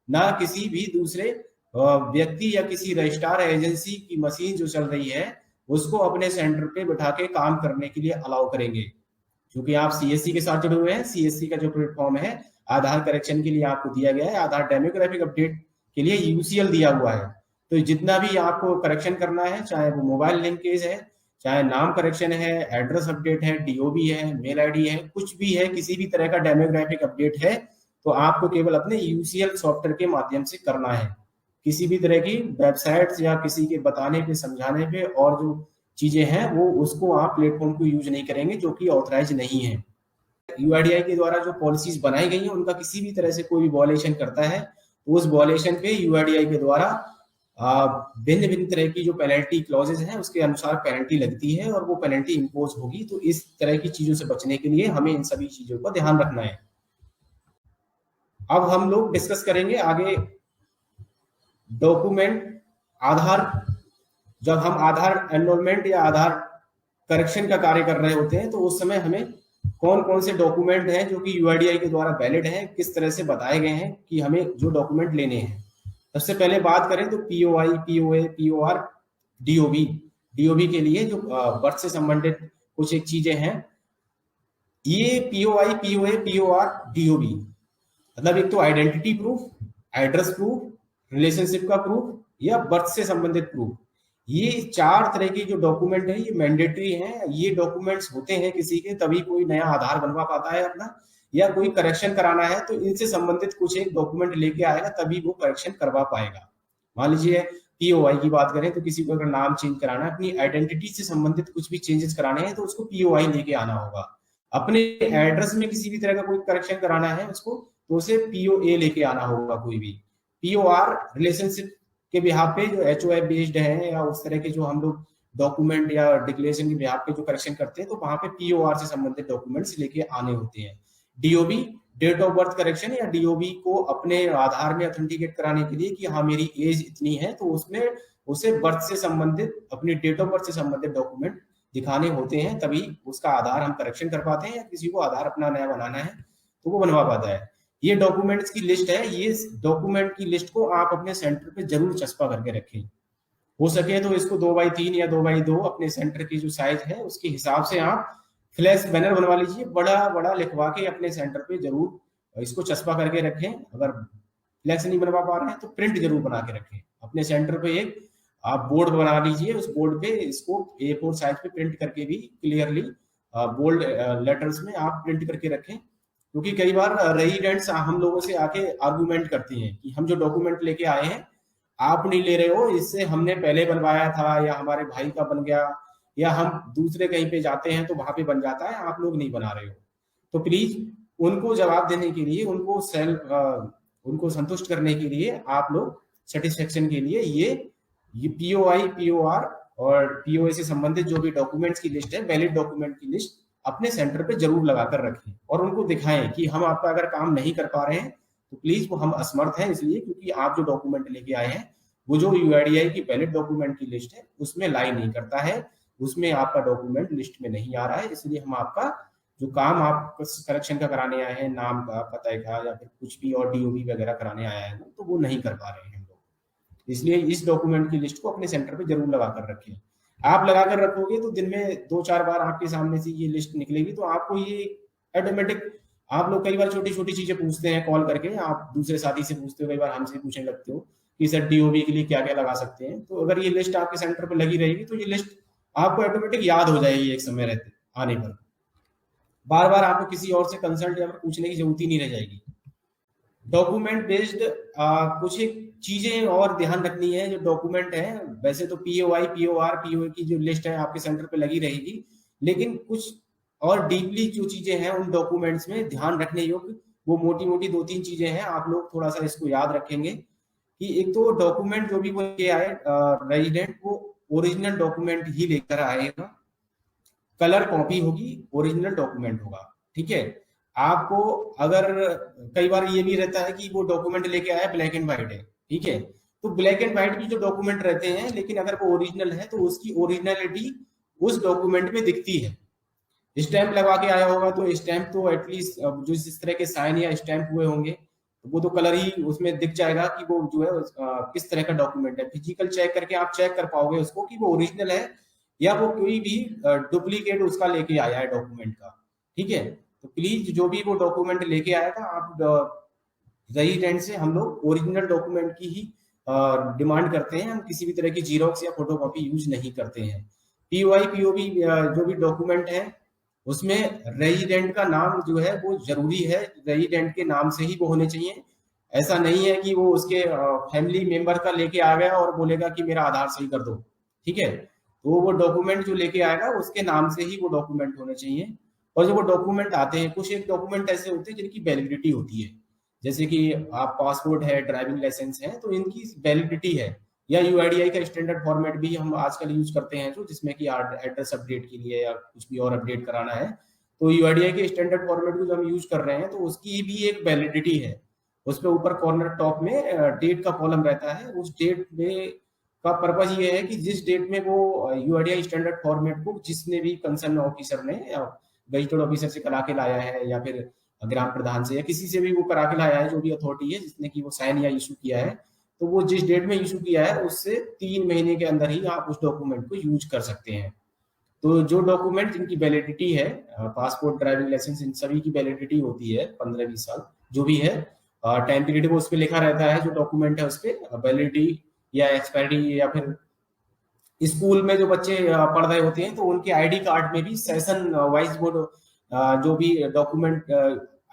ना किसी भी दूसरे व्यक्ति या किसी रजिस्ट्रार एजेंसी की मशीन जो चल रही है उसको अपने सेंटर पे बिठा के काम करने के लिए अलाउ करेंगे। क्योंकि आप सीएससी के साथ जुड़े हुए हैं, सीएससी का जो प्लेटफॉर्म है आधार करेक्शन के लिए आपको दिया गया है, आधार डेमोग्राफिक अपडेट के लिए यूसीएल दिया हुआ है। तो जितना भी आपको करेक्शन करना है, चाहे वो मोबाइल लिंकेज है, चाहे नाम करेक्शन है, एड्रेस अपडेट है, डीओबी है, मेल आईडी है, कुछ भी है, किसी भी तरह का डेमोग्राफिक अपडेट है, तो आपको केवल अपने यूसीएल सॉफ्टवेयर के माध्यम से करना है। किसी भी तरह की वेबसाइट्स या किसी के बताने पे, समझाने पे और जो चीजें हैं वो उसको आप प्लेटफॉर्म को यूज नहीं करेंगे जो कि ऑथराइज नहीं है। यूआईडीआई के द्वारा जो पॉलिसीज बनाई गई हैं उनका किसी भी तरह से कोई भी वॉयलेशन करता है तो उस वॉयलेशन पे यूआईडीआई के द्वारा भिन्न भिन्न तरह की जो पेनल्टी क्लॉजेज हैं उसके अनुसार पेनल्टी लगती है और वो पेनल्टी इम्पोज होगी। तो इस तरह की चीजों से बचने के लिए हमें इन सभी चीजों का ध्यान रखना है। अब हम लोग डिस्कस करेंगे आगे डॉक्यूमेंट आधार। जब हम आधार एनरोलमेंट या आधार करेक्शन का कार्य कर रहे होते हैं तो उस समय हमें कौन कौन से डॉक्यूमेंट हैं जो कि यूआईडीआई के द्वारा वैलिड हैं, किस तरह से बताए गए हैं कि हमें जो डॉक्यूमेंट लेने हैं। सबसे पहले बात करें तो पीओआई, पीओए, पीओआर, डीओबी। डीओबी के लिए जो बर्थ से संबंधित कुछ एक चीजें हैं, ये पीओआई, पीओए, पीओआर, डीओबी मतलब एक तो identity proof, address proof, relationship का प्रूफ या बर्थ से संबंधित प्रूफ। ये 4 तरह के जो डॉक्यूमेंट है ये मैंडेटरी हैं। ये डॉक्यूमेंट्स होते हैं किसी के, तभी कोई नया आधार बनवा पाता है अपना, या कोई करेक्शन कराना है तो इनसे संबंधित कुछ एक डॉक्यूमेंट लेके आएगा तभी वो करेक्शन करवा पाएगा। मान लीजिए पीओआई की बात करें तो किसी को अगर नाम चेंज कराना है, अपनी आइडेंटिटी से संबंधित कुछ भी चेंजेस कराने हैं तो उसको पीओआई लेके आना होगा। अपने एड्रेस में किसी भी तरह का कोई करेक्शन कराना है उसको तो उसे पीओए लेके आना होगा कोई भी। पीओआर रिलेशनशिप के बिहाफ पे जो एचओएफ बेस्ड है या उस तरह के जो हम लोग डॉक्यूमेंट या डिक्लेरेशन के बिहाफ पे जो करेक्शन करते हैं तो वहां पे पीओआर से संबंधित डॉक्यूमेंट्स लेके आने होते हैं। DOB date of birth correction, या डीओबी को अपने आधार में ऑथेंटिकेट कराने के लिए कि हाँ मेरी एज इतनी है तो उसमें उसे बर्थ से संबंधित, अपनी डेट ऑफ बर्थ से संबंधित डॉक्यूमेंट दिखाने होते हैं तभी उसका आधार हम करेक्शन कर पाते हैं, या किसी को आधार अपना नया बनाना है तो वो बनवा पाता है। ये डॉक्यूमेंट्स की लिस्ट है। ये डॉक्यूमेंट की लिस्ट को आप अपने सेंटर पे जरूर चस्पा करके रखें। हो सके तो इसको 2x3 या 2x2 अपने सेंटर की जो साइज है उसके हिसाब से आप फ्लैश बैनर बनवा लीजिए, बड़ा बड़ा लिखवा के अपने सेंटर पे जरूर इसको चस्पा करके रखें। अगर फ्लैक्स नहीं बनवा पा रहे हैं तो प्रिंट जरूर बना के रखें। अपने सेंटर पे एक आप बोर्ड बना लीजिए, उस बोर्ड पे इसको A4 साइज पे प्रिंट करके भी क्लियरली बोल्ड लेटर्स में आप प्रिंट करके रखें। क्योंकि कई बार रेजिडेंट्स हम लोगों से आके आर्गुमेंट करती हैं कि हम जो डॉक्यूमेंट लेके आए हैं आप नहीं ले रहे हो, इससे हमने पहले बनवाया था या हमारे भाई का बन गया या हम दूसरे कहीं पे जाते हैं तो वहां पे बन जाता है, आप लोग नहीं बना रहे हो। तो प्लीज उनको जवाब देने के लिए, उनको संतुष्ट करने के लिए आप लोग सेटिस्फेक्शन के लिए ये पीओआई, पीओआर और पीओए से संबंधित जो भी डॉक्यूमेंट्स की लिस्ट है, वैलिड डॉक्यूमेंट की लिस्ट अपने सेंटर पे जरूर लगाकर रखें और उनको दिखाएं कि हम आपका अगर काम नहीं कर पा रहे हैं तो प्लीज वो हम असमर्थ हैं इसलिए क्योंकि आप जो डॉक्यूमेंट लेके आए हैं वो जो यूआईडीआई की वैलिड डॉक्यूमेंट की लिस्ट है उसमें लाई नहीं करता है, उसमें आपका डॉक्यूमेंट लिस्ट में नहीं आ रहा है, इसलिए हम आपका जो काम आप करेक्शन का कराने आए हैं, नाम का, पता का या फिर कुछ भी और डीओबी वगैरह कराने आया है तो वो नहीं कर पा रहे हैं हम लोग। इसलिए इस डॉक्यूमेंट की लिस्ट को अपने सेंटर पे जरूर लगा कर रखें। आप लगा कर रखोगे तो दिन में 2-4 बार आपके सामने से ये लिस्ट निकलेगी तो आपको ये ऑटोमेटिक, आप लोग कई बार छोटी छोटी चीजें पूछते हैं कॉल करके, आप दूसरे साथी से पूछते हो, कई बार हमसे पूछने लगते हो कि सर डीओबी के लिए क्या क्या लगा सकते हैं, तो अगर ये लिस्ट आपके सेंटर पर लगी रहेगी तो ये लिस्ट आपको ऑटोमेटिक याद हो जाएगी एक समय रहते आने पर। बार बार आपको किसी और से कंसल्ट या पूछने की जरूरत ही नहीं रह जाएगी। डॉक्यूमेंट बेस्ड कुछ एक चीजें और ध्यान रखनी है। जो डॉक्यूमेंट है वैसे तो पीओआई, पीओआर, पीओए की जो लिस्ट है आपके सेंटर पे लगी रहेगी, लेकिन कुछ और डीपली जो चीजें हैं उन डॉक्यूमेंट्स में ध्यान रखने योग्य वो मोटी मोटी 2-3 चीजें हैं। आप लोग थोड़ा सा इसको याद रखेंगे कि एक तो डॉक्यूमेंट जो भी वो लेके आए रेजिडेंट, वो ओरिजिनल डॉक्यूमेंट ही लेकर आएगा, कलर कॉपी होगी, ओरिजिनल डॉक्यूमेंट होगा। ठीक है, आपको अगर कई बार ये भी रहता है कि वो डॉक्यूमेंट लेके आया ब्लैक एंड व्हाइट है, ठीक है, तो ब्लैक एंड व्हाइट की जो डॉक्यूमेंट रहते हैं लेकिन अगर वो ओरिजिनल है तो उसकी ओरिजिनलिटी उस डॉक्यूमेंट में दिखती है। स्टैंप लगा के आया होगा तो स्टैंप तो एटलीस्ट जो इस तरह के साइन या स्टैंप हुए होंगे तो वो तो कलर ही उसमें दिख जाएगा कि वो जो है किस तरह का डॉक्यूमेंट है। फिजिकल चेक करके आप चेक कर पाओगे उसको कि वो ओरिजिनल है या वो कोई भी डुप्लीकेट उसका लेके आया है डॉक्यूमेंट का। ठीक है, तो प्लीज जो भी वो डॉक्यूमेंट लेके आएगा आप रेजिडेंट से हम लोग ओरिजिनल डॉक्यूमेंट की ही डिमांड करते हैं, हम किसी भी तरह की जीरोक्स या फोटोकॉपी यूज नहीं करते हैं। पीओआई, पीओबी जो भी डॉक्यूमेंट है उसमें रेजिडेंट का नाम जो है वो जरूरी है, रेजिडेंट के नाम से ही वो होने चाहिए। ऐसा नहीं है कि वो उसके फैमिली मेंबर का लेके आ गया और बोलेगा कि मेरा आधार सही कर दो, ठीक है। तो वो डॉक्यूमेंट जो लेके आएगा उसके नाम से ही वो डॉक्यूमेंट होने चाहिए। और जो वो डॉक्यूमेंट आते हैं, कुछ एक डॉक्यूमेंट ऐसे होते हैं जिनकी वैलिडिटी होती है, जैसे कि आप पासपोर्ट है, ड्राइविंग लाइसेंस है, तो इनकी वैलिडिटी है। या यूआईडीआई का स्टैंडर्ड फॉर्मेट भी हम आजकल यूज करते हैं, जो जिसमें कि एड्रेस अपडेट के लिए या कुछ भी और अपडेट कराना है, तो यूआईडीआई के स्टैंडर्ड फॉर्मेट को जो हम यूज कर रहे हैं, तो उसकी भी एक वैलिडिटी है। उस पे ऊपर कॉर्नर टॉप में डेट का कॉलम रहता है। उस डेट में का पर्पज ये है कि जिस डेट में वो यूआईडीआई स्टैंडर्ड फॉर्मेट को जिसने भी कंसर्न ऑफिसर ने या गजेटेड ऑफिसर से करा के लाया है, या फिर ग्राम प्रधान से या किसी से भी वो करा के लाया है, जो भी अथॉरिटी है जिसने की वो साइन या इशू किया है, तो वो जिस डेट में इशू किया है उससे 3 महीने के अंदर ही आप उस डॉक्यूमेंट को यूज कर सकते हैं। तो जो डॉक्यूमेंट जिनकी वैलिडिटी है, पासपोर्ट, ड्राइविंग लाइसेंस, इन सभी की वैलिडिटी होती है 15-20 साल जो भी है। टाइम पीरियड वो उस पर लिखा रहता है, जो डॉक्यूमेंट है उस पर वैलिडिटी या एक्सपायरी। या फिर स्कूल में जो बच्चे पढ़ रहे होते हैं, तो उनके आईडी कार्ड में भी सेशन वाइज बोर्ड जो भी डॉक्यूमेंट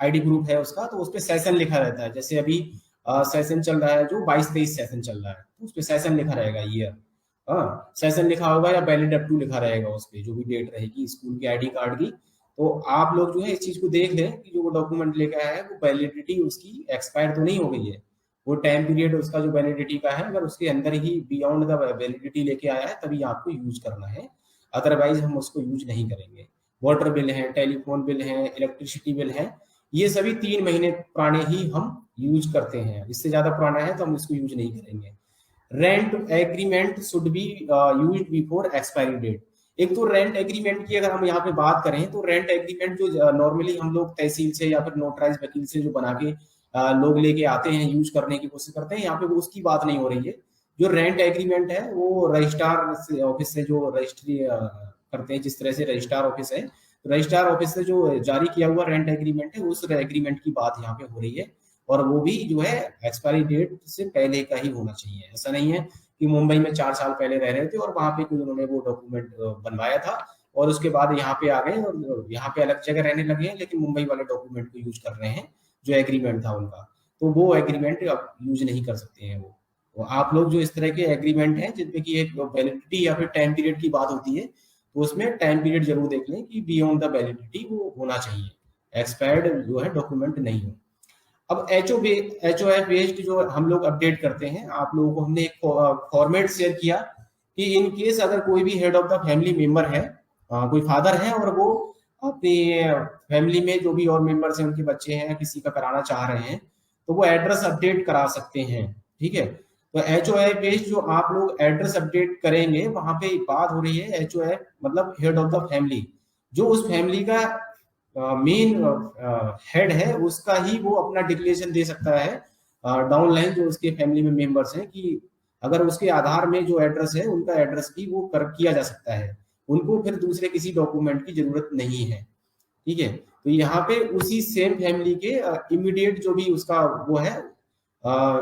आईडी ग्रुप है उसका, तो उस पर सेशन लिखा रहता है। जैसे अभी सेशन चल रहा है जो 22-23 सेशन चल रहा है, तो उस पर सेशन लिखा रहेगा ईयर, हाँ सेशन लिखा होगा, या वैलिड अप टू लिखा रहेगा उस पर, जो भी डेट रहेगी स्कूल के आईडी कार्ड की। तो आप लोग जो है इस चीज को देख लें कि जो वो डॉक्यूमेंट लेकर आया है वो वैलिडिटी उसकी एक्सपायर तो नहीं हो गई है। वो टाइम पीरियड उसका जो वैलिडिटी का है, अगर उसके अंदर ही बियॉन्ड द वैलिडिटी लेके आया है तभी आपको यूज करना है, अदरवाइज हम उसको यूज नहीं करेंगे। वाटर बिल है, टेलीफोन बिल है, इलेक्ट्रिसिटी बिल है, ये सभी 3 महीने पुराने ही हम यूज करते हैं। इससे ज्यादा पुराना है तो हम इसको यूज नहीं करेंगे। Rent agreement should be used before expiry date. एक तो रेंट एग्रीमेंट की अगर हम यहाँ पे बात करें, तो रेंट एग्रीमेंट जो नॉर्मली हम लोग तहसील से या फिर नोटराइज वकील से जो बना के लोग लेके आते हैं, यूज करने की कोशिश करते हैं, यहाँ पे वो उसकी बात नहीं हो रही है। जो रेंट एग्रीमेंट है वो रजिस्ट्रार ऑफिस से जो रजिस्ट्री करते हैं, जिस तरह से रजिस्ट्रार ऑफिस है, रजिस्ट्रार ऑफिस से जो जारी किया हुआ रेंट एग्रीमेंट है, उस एग्रीमेंट की बात यहाँ पे हो रही है। और वो भी जो है एक्सपायरी डेट से पहले का ही होना चाहिए। ऐसा नहीं है कि मुंबई में 4 साल पहले रह रहे थे और वहां पे कोई उन्होंने वो डॉक्यूमेंट बनवाया था और उसके बाद यहाँ पे आ गए और यहाँ पे अलग जगह रहने लगे हैं, लेकिन मुंबई वाले डॉक्यूमेंट को यूज कर रहे हैं जो एग्रीमेंट था उनका। तो वो एग्रीमेंट आप यूज नहीं कर सकते हैं। वो आप लोग जो इस तरह के एग्रीमेंट हैं जिनमें की एक वैलिडिटी या फिर टाइम पीरियड की बात होती है, तो उसमें टाइम पीरियड जरूर देख लें कि बियॉन्ड द वैलिडिटी वो होना चाहिए, एक्सपायर्ड जो है डॉक्यूमेंट नहीं हो। अब HOF बेस्ड जो हम लोग अपडेट करते हैं, आप लोगों को हमने एक फॉर्मेट शेयर किया कि इन केस अगर कोई भी head of the family member है, कोई फादर है और वो अपनी फैमिली में जो भी और मेंबर्स हैं, उनके बच्चे हैं, किसी का कराना चाह रहे हैं, तो वो एड्रेस अपडेट करा सकते हैं, ठीक है। तो HOF बेस्ड जो आप लोग एड्रेस अपडेट करेंगे, वहां पे बात हो रही है HOF मतलब हेड ऑफ द फैमिली, जो उस फैमिली का मेन हेड है, उसका ही वो अपना डिक्लेरेशन दे सकता है डाउन लाइन जो उसके फैमिली में मेंबर्स हैं, कि अगर उसके आधार में जो एड्रेस है उनका एड्रेस भी वो कर किया जा सकता है, उनको फिर दूसरे किसी डॉक्यूमेंट की जरूरत नहीं है, ठीक है। तो यहाँ पे उसी सेम फैमिली के इमीडिएट जो भी उसका वो है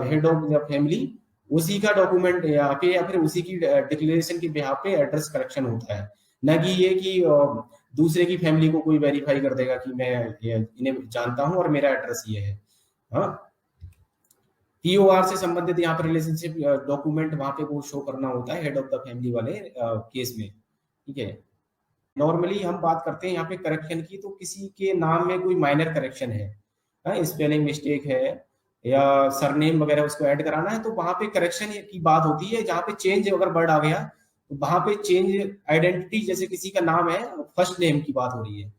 हेड ऑफ द फैमिली, उसी का डॉक्यूमेंट या फिर उसी की डिक्लेरेशन के बिहाफ पे एड्रेस करेक्शन होता है। न कि ये कि दूसरे की फैमिली को कोई वेरीफाई कर देगा कि मैं इन्हें जानता हूं और मेरा एड्रेस ये है। हाँ, POR से संबंधित यहाँ पर रिलेशनशिप डॉक्यूमेंट वहां पे वो शो करना होता है हेड ऑफ द फैमिली वाले केस में, ठीक है। नॉर्मली हम बात करते हैं यहाँ पे करेक्शन की, तो किसी के नाम में कोई माइनर करेक्शन है, स्पेलिंग मिस्टेक है या सरनेम वगैरह उसको ऐड कराना है, तो वहां पे करेक्शन की बात होती है। जहाँ पे चेंज अगर वर्ड आ गया, तो वहां पे चेंज आइडेंटिटी, जैसे किसी का नाम है, फर्स्ट नेम की बात हो रही है,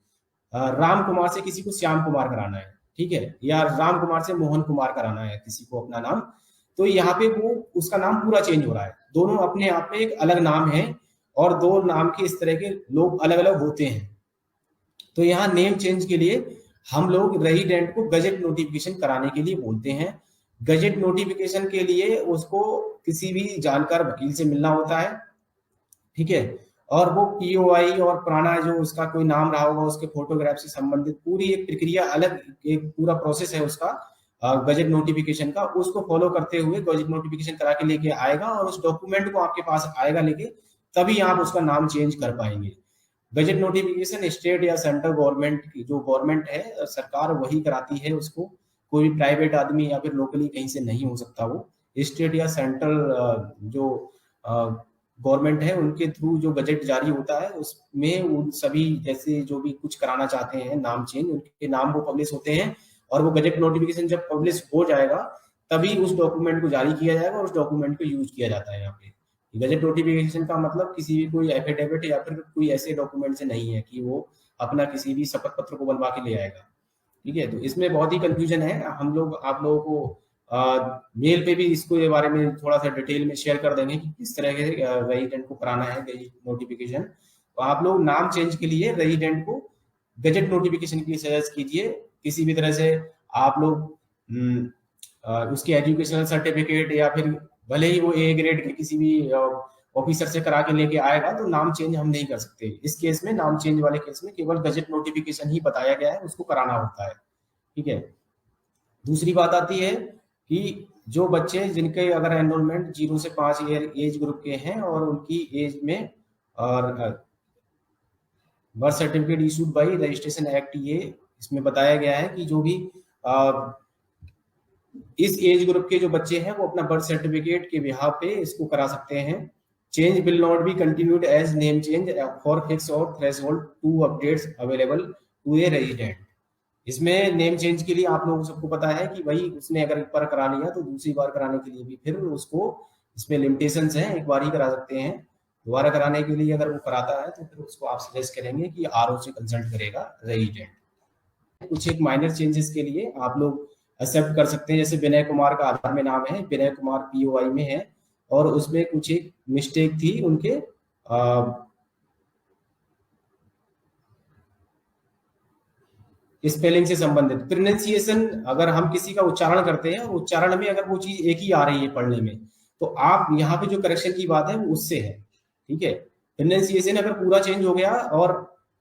राम कुमार से किसी को श्याम कुमार कराना है, ठीक है, या राम कुमार से मोहन कुमार कराना है किसी को अपना नाम, तो यहाँ पे वो उसका नाम पूरा चेंज हो रहा है। दोनों अपने आप में एक अलग नाम है और दो नाम के इस तरह के लोग अलग अलग होते हैं। तो यहाँ नेम चेंज के लिए हम लोग रेजिडेंट को गजेट नोटिफिकेशन कराने के लिए बोलते हैं। गजेट नोटिफिकेशन के लिए उसको किसी भी जानकार वकील से मिलना होता है, ठीक है, और वो POI और पुराना जो उसका कोई नाम रहा होगा उसके फोटोग्राफ से संबंधित पूरी एक प्रक्रिया, अलग एक पूरा प्रोसेस है उसका गजेट नोटिफिकेशन का, उसको फॉलो करते हुए गजेट नोटिफिकेशन करा के लेके आएगा और उस डॉक्यूमेंट को आपके पास आएगा लेके, तभी आप उसका नाम चेंज कर पाएंगे। गजेट नोटिफिकेशन स्टेट या सेंट्रल गवर्नमेंट की जो गवर्नमेंट है, सरकार वही कराती है उसको, कोई प्राइवेट आदमी या फिर लोकली कहीं से नहीं हो सकता। वो स्टेट या सेंट्रल जो गवर्नमेंट है उनके थ्रू जो बजट जारी होता है उसमें उन सभी जैसे जो भी कुछ कराना चाहते हैं नाम चेंज, उनके नाम वो पब्लिश होते हैं और वो गजट नोटिफिकेशन जब पब्लिश हो जाएगा तभी उस डॉक्यूमेंट को जारी किया जाएगा और उस डॉक्यूमेंट को यूज किया जाता है। यहाँ पे गजट नोटिफिकेशन का मतलब किसी भी कोई एफिडेविट या फिर कोई ऐसे डॉक्यूमेंट से नहीं है कि वो अपना किसी भी शपथ पत्र को बनवा के ले आएगा। ठीक है, तो इसमें बहुत ही कंफ्यूजन है। हम लोग आप लोगों को मेल पे भी इसको ये बारे में थोड़ा सा डिटेल में शेयर कर देंगे कि किस तरह के रेजिडेंट को कराना है गजट नोटिफिकेशन। तो आप लोग नाम चेंज के लिए रेजिडेंट को गजट नोटिफिकेशन के लिए सजेस्ट कीजिए। किसी भी तरह से आप लोग उसके एजुकेशनल सर्टिफिकेट या फिर भले ही वो ए ग्रेड के किसी भी ऑफिसर से करा के लेके आएगा तो नाम चेंज हम नहीं कर सकते। इस केस में नाम चेंज वाले केस में केवल गजट नोटिफिकेशन ही बताया गया है, उसको कराना होता है। ठीक है, दूसरी बात आती है कि जो बच्चे जिनके अगर एनरोलमेंट 0 से 5 ईयर एज ग्रुप के हैं और उनकी एज में और birth certificate issued by registration act, ये इसमें बताया गया है कि जो भी इस एज ग्रुप के जो बच्चे हैं वो अपना बर्थ सर्टिफिकेट के बिहाफ पे इसको करा सकते हैं। Change will not be continued as name change for fix और threshold to updates available to a resident. इसमें नेम चेंज के लिए आप लोगों को सबको पता है कि भाई उसने अगर एक बार करा लिया तो दूसरी बार कराने के लिए भी फिर उसको इसमें लिमिटेशंस हैं, एक बार ही करा सकते हैं। दोबारा कराने के लिए अगर वो कराता है तो फिर उसको आप सजेस्ट करेंगे कि आरओ से कंसल्ट करेगा रेजिडेंट। कुछ एक माइनर चेंजेस के लिए आप लोग एक्सेप्ट कर सकते हैं, जैसे विनय कुमार का आधार में नाम है, विनय कुमार पीओआई में है और उसमें कुछ एक मिस्टेक थी उनके स्पेलिंग से संबंधित। प्रोनाउंसिएशन अगर हम किसी का उच्चारण करते हैं और उच्चारण में अगर वो चीज एक ही आ रही है पढ़ने में तो आप यहाँ पे जो करेक्शन की बात है वो उससे है। ठीक है, प्रोनाउंसिएशन अगर पूरा चेंज हो गया और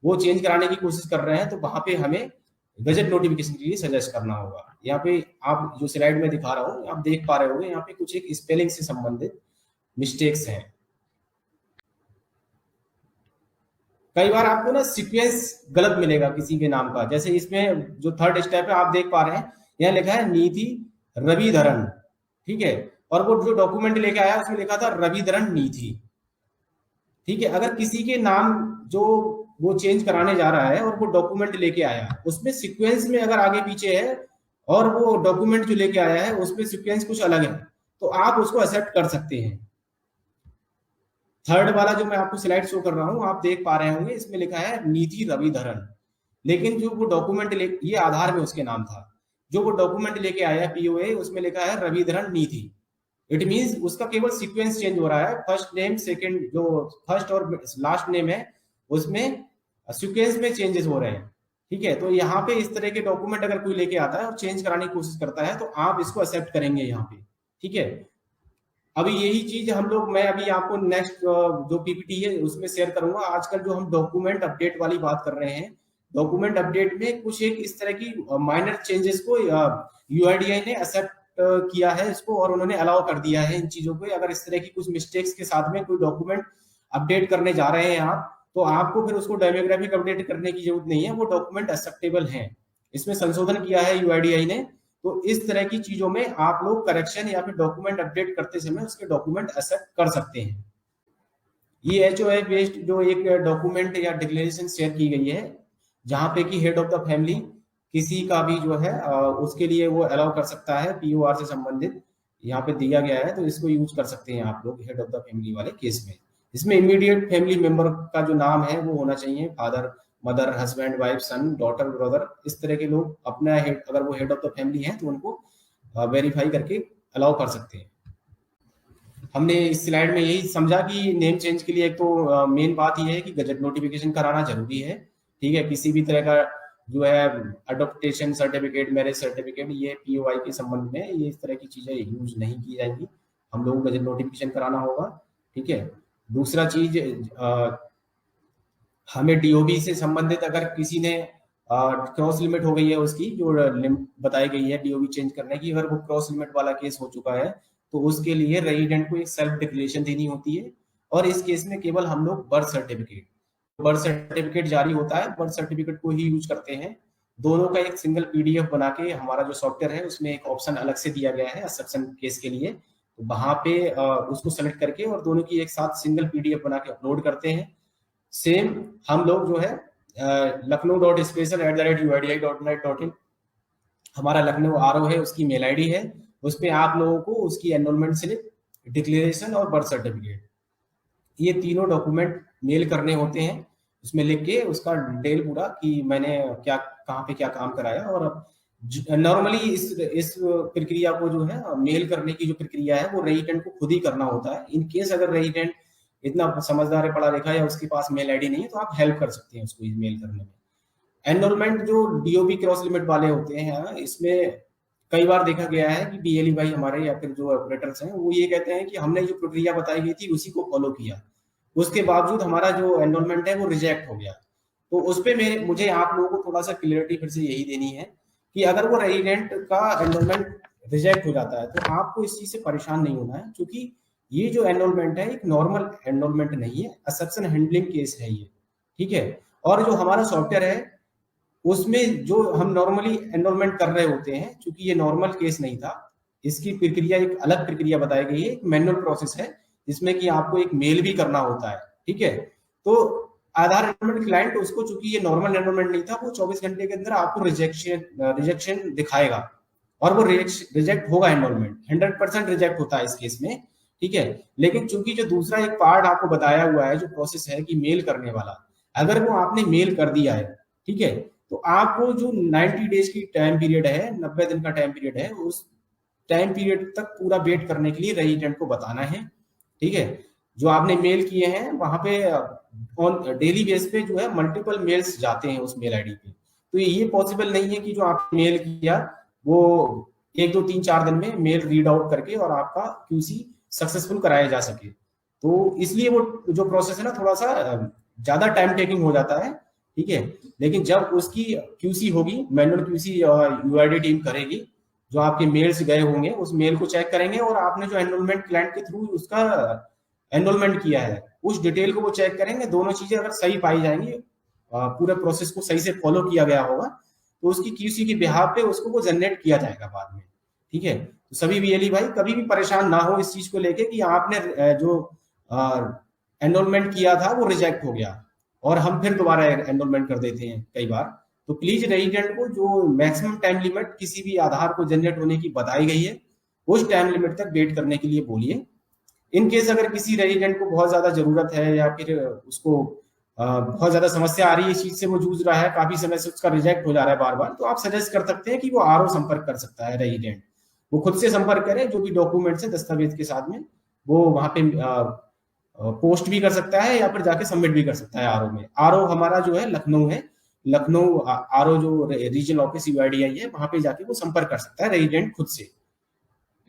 वो चेंज कराने की कोशिश कर रहे हैं तो वहां पे हमें गजट नोटिफिकेशन के लिए सजेस्ट करना होगा। यहाँ पे आप जो स्लाइड में दिखा रहा हूँ आप देख पा रहे होंगे, यहाँ पे कुछ एक स्पेलिंग से संबंधित मिस्टेक्स हैं। कई बार आपको ना सीक्वेंस गलत मिलेगा किसी के नाम का, जैसे इसमें जो थर्ड स्टेप है आप देख पा रहे हैं यहाँ लिखा है नीति रविधरन। ठीक है, और वो जो डॉक्यूमेंट लेके आया उसमें लिखा था रविधरन नीति। ठीक है, अगर किसी के नाम जो वो चेंज कराने जा रहा है और वो डॉक्यूमेंट लेके आया उसमें सीक्वेंस में अगर आगे पीछे है और वो डॉक्यूमेंट जो लेके आया है उसमें सीक्वेंस कुछ अलग है तो आप उसको एक्सेप्ट कर सकते हैं। थर्ड वाला जो मैं आपको स्लाइड शो कर रहा हूं आप देख पा रहे होंगे, इसमें लिखा है नीति रविधरन, लेकिन जो वो डॉक्यूमेंट ये आधार में उसके नाम था, जो वो डॉक्यूमेंट लेके आया पीओए उसमें लिखा है रविधरन नीति। इट मींस उसका केवल सीक्वेंस चेंज हो रहा है, फर्स्ट नेम सेकंड जो फर्स्ट और लास्ट नेम है उसमें सीक्वेंस में चेंजेस हो रहे हैं। ठीक है, तो यहाँ पे इस तरह के डॉक्यूमेंट अगर कोई लेके आता है और चेंज कराने की कोशिश करता है तो आप इसको एक्सेप्ट करेंगे यहाँ पे। ठीक है, अभी यही चीज हम लोग मैं अभी आपको नेक्स्ट जो पीपीटी है उसमें शेयर करूंगा। आजकल जो हम डॉक्यूमेंट अपडेट वाली बात कर रहे हैं, डॉक्यूमेंट अपडेट में कुछ एक इस तरह की माइनर चेंजेस को यूआईडीआई ने एक्सेप्ट किया है इसको और उन्होंने अलाउ कर दिया है इन चीजों को। अगर इस तरह की कुछ मिस्टेक्स के साथ में कोई डॉक्यूमेंट अपडेट करने जा रहे हैं आप तो आपको फिर उसको डेमोग्राफिक अपडेट करने की जरूरत नहीं है, वो डॉक्यूमेंट एक्सेप्टेबल है। इसमें संशोधन किया है यूआईडीआई ने, तो इस तरह की चीजों में आप लोग करेक्शन या फिर डॉक्यूमेंट अपडेट करते समय उसके डॉक्यूमेंट एक्सेप्ट कर सकते हैं। ये एचओए बेस्ड जो एक डॉक्यूमेंट या डिक्लेरेशन शेयर की गई है जहां पे कि हेड ऑफ द फैमिली किसी का भी जो है उसके लिए वो अलाउ कर सकता है पीओआर से संबंधित, यहाँ पे दिया गया है तो इसको यूज कर सकते हैं आप लोग हेड ऑफ द फैमिली वाले केस में। इसमें इमीडिएट फैमिली मेंबर का जो नाम है वो होना चाहिए, father mother husband wife son daughter brother, इस तरह के लोग अपना हेड अगर वो हेड ऑफ द फैमिली है तो उनको वेरीफाई करके अलाउ कर सकते हैं। हमने इस स्लाइड में यही समझा कि नेम चेंज के लिए एक तो मेन बात ये है कि गजट नोटिफिकेशन कराना जरूरी है। ठीक है, किसी भी तरह का जो है अडॉप्टेशन सर्टिफिकेट मैरिज सर्टिफिकेट ये पीओआई के संबंध में ये इस तरह की चीजें यूज नहीं की जाएंगी, हम लोगों को गजट नोटिफिकेशन कराना होगा। ठीक है, दूसरा चीज हमें डीओबी से संबंधित अगर किसी ने क्रॉस लिमिट हो गई है उसकी जो बताई गई है डीओबी चेंज करने की, अगर वो क्रॉस लिमिट वाला केस हो चुका है तो उसके लिए रेजिडेंट को एक सेल्फ डिक्लेरेशन देनी होती है और इस केस में केवल हम लोग बर्थ सर्टिफिकेट जारी होता है, बर्थ सर्टिफिकेट को ही यूज करते हैं। दोनों का एक सिंगल पीडीएफ बना के हमारा जो सॉफ्टवेयर है उसमें एक ऑप्शन अलग से दिया गया है एक्सेप्शन केस के लिए, तो वहां पे उसको सेलेक्ट करके और दोनों की एक साथ सिंगल पीडीएफ बना के अपलोड करते हैं। सेम हम लोग जो है lakhnau.special@uidi.net.in हमारा लखनऊ आरओ है, उसकी मेल आईडी है, उस पे आप लोगों को उसकी एनरोलमेंट स्लिप, डिक्लेरेशन और बर्थ सर्टिफिकेट, ये तीनों डॉक्यूमेंट मेल करने होते हैं। उसमें लिख के उसका डिटेल पूरा कि मैंने क्या कहाँ पे क्या काम कराया। और नॉर्मली इस प्रक्रिया को जो है मेल करने की जो प्रक्रिया है वो रेजिडेंट को खुद ही करना होता है। इन केस अगर रेजिडेंट इतना समझदार है, पढ़ा लिखा है, या उसके पास मेल आईडी नहीं है, तो आप हेल्प कर सकते हैं उसको मेल करने में। एनरोलमेंट जो डीओबी क्रॉस लिमिट वाले होते हैं, इसमें कई बार देखा गया है कि बीएलई भाई हमारे या फिर जो ऑपरेटर्स हैं वो ये कहते हैं कि हमने जो प्रक्रिया बताई गई थी उसी को फॉलो किया, उसके बावजूद हमारा जो एनरोलमेंट है वो रिजेक्ट हो गया। तो उस पे मुझे आप लोगों को थोड़ा सा क्लियरिटी फिर से यही देनी है कि अगर वो रेजिडेंट का एनरोलमेंट रिजेक्ट हो जाता है तो आपको इस चीज से परेशान नहीं होना है, क्योंकि ये जो एनरोलमेंट है एक नॉर्मल एनरोलमेंट नहीं है, एक्सेप्शन हैंडलिंग केस है ये, ठीक है। और जो हमारा सॉफ्टवेयर है उसमें जो हम नॉर्मली एनरोलमेंट कर रहे होते हैं, क्योंकि ये नॉर्मल केस नहीं था, इसकी प्रक्रिया एक अलग प्रक्रिया बताई गई है, एक मैनुअल प्रोसेस है जिसमें कि आपको एक मेल भी करना होता है, ठीक है। तो आधार एनरोलमेंट क्लाइंट उसको, चूंकि ये नॉर्मल एनरोलमेंट नहीं था, वो 24 घंटे के अंदर आपको रिजेक्शन दिखाएगा और वो रिजेक्ट होगा, एनरोलमेंट 100% रिजेक्ट होता है इस केस में, ठीक है। लेकिन चूंकि जो दूसरा एक पार्ट आपको बताया हुआ है, जो प्रोसेस है कि मेल करने वाला, अगर वो आपने मेल कर दिया है, ठीक है, तो आपको जो 90 डेज की टाइम पीरियड है, 90 दिन का टाइम पीरियड है, उस टाइम पीरियड तक पूरा वेट करने के लिए रेजिडेंट को बताना है, ठीक है। जो आपने मेल किए हैं वहां पे ऑन डेली बेस पे जो है मल्टीपल मेल्स जाते हैं उस मेल आईडी पे, तो ये पॉसिबल नहीं है कि जो आपने मेल किया वो 1 2 3 4 दिन में मेल रीड आउट करके और आपका क्यूसी सक्सेसफुल कराया जा सके। तो इसलिए वो जो प्रोसेस है ना थोड़ा सा ज्यादा टाइम टेकिंग हो जाता है, ठीक है। लेकिन जब उसकी क्यूसी होगी, मैनुअल क्यूसी यूआईडी टीम करेगी, जो आपके मेल्स गए होंगे उस मेल को चेक करेंगे और आपने जो एनरोलमेंट क्लाइंट के थ्रू उसका एनरोलमेंट किया है उस डिटेल को वो चेक करेंगे। दोनों चीजें अगर सही पाई जाएंगी, पूरे प्रोसेस को सही से फॉलो किया गया होगा, तो उसकी क्यूसी की बिहाफ पे उसको वो जनरेट किया जाएगा बाद में, ठीक है। तो सभी बीएलई भाई कभी भी परेशान ना हो इस चीज को लेके कि आपने जो एनरोलमेंट किया था वो रिजेक्ट हो गया और हम फिर दोबारा एनरोलमेंट कर देते हैं कई बार। तो प्लीज रेजिडेंट को जो मैक्सिमम टाइम लिमिट किसी भी आधार को जनरेट होने की बताई गई है उस टाइम लिमिट तक वेट करने के लिए बोलिए। इन केस अगर किसी रेजिडेंट को बहुत ज्यादा जरूरत है या फिर उसको बहुत ज्यादा समस्या आ रही है इस चीज से, वो जूझ रहा है काफी समय से, उसका रिजेक्ट हो जा रहा है बार बार, तो आप सजेस्ट कर सकते हैं कि वो आरओ संपर्क कर सकता है रेजिडेंट, वो खुद से संपर्क करे, जो भी डॉक्यूमेंट्स है दस्तावेज के साथ में वो वहां पे पोस्ट भी कर सकता है या फिर जाके सबमिट भी कर सकता है आरओ में। आरओ हमारा जो है लखनऊ है, लखनऊ आरओ जो रीजनल ऑफिस यूआईडीआई है वहां पे जाके वो संपर्क कर सकता है रेजिडेंट खुद से।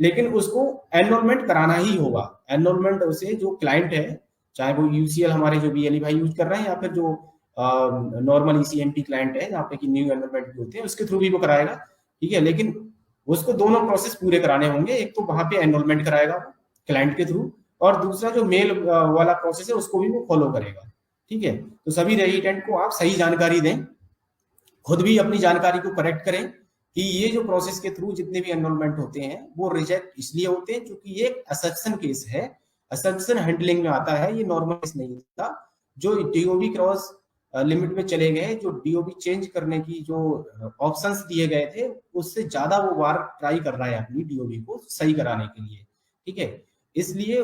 लेकिन उसको एनरोलमेंट कराना ही होगा। एनरोलमेंट उसे जो क्लाइंट है, चाहे वो यूसीएल हमारे जो बीएलई भाई यूज कर रहे हैं या फिर जो नॉर्मल ईसीएमपी क्लाइंट है जहाँ पे कि न्यू एनरोलमेंट होते हैं, उसके थ्रू भी वो कराएगा, ठीक है। लेकिन उसको दोनों प्रोसेस पूरे कराने होंगे, एक तो वहां पे एनरोलमेंट कराएगा क्लाइंट के थ्रू, और दूसरा जो मेल वाला प्रोसेस है उसको भी वो फॉलो करेगा, ठीक है। तो सभी रेजिडेंट को आप सही जानकारी दें, खुद भी अपनी जानकारी को करेक्ट करें कि ये जो प्रोसेस के थ्रू जितने भी एनरोलमेंट होते हैं वो रिजेक्ट इसलिए होते हैं क्योंकि ये एक एक्सेप्शन केस है, एक्सेप्शन हैंडलिंग में आता है, ये नॉर्मल केस नहीं था। जो डीओबी क्रॉस लिमिट में चले गए, जो डीओबी चेंज करने की जो ऑप्शंस दिए गए थे उससे ज्यादा वो बार ट्राई कर रहा है अपनी डीओबी को सही कराने के लिए, ठीक है। इसलिए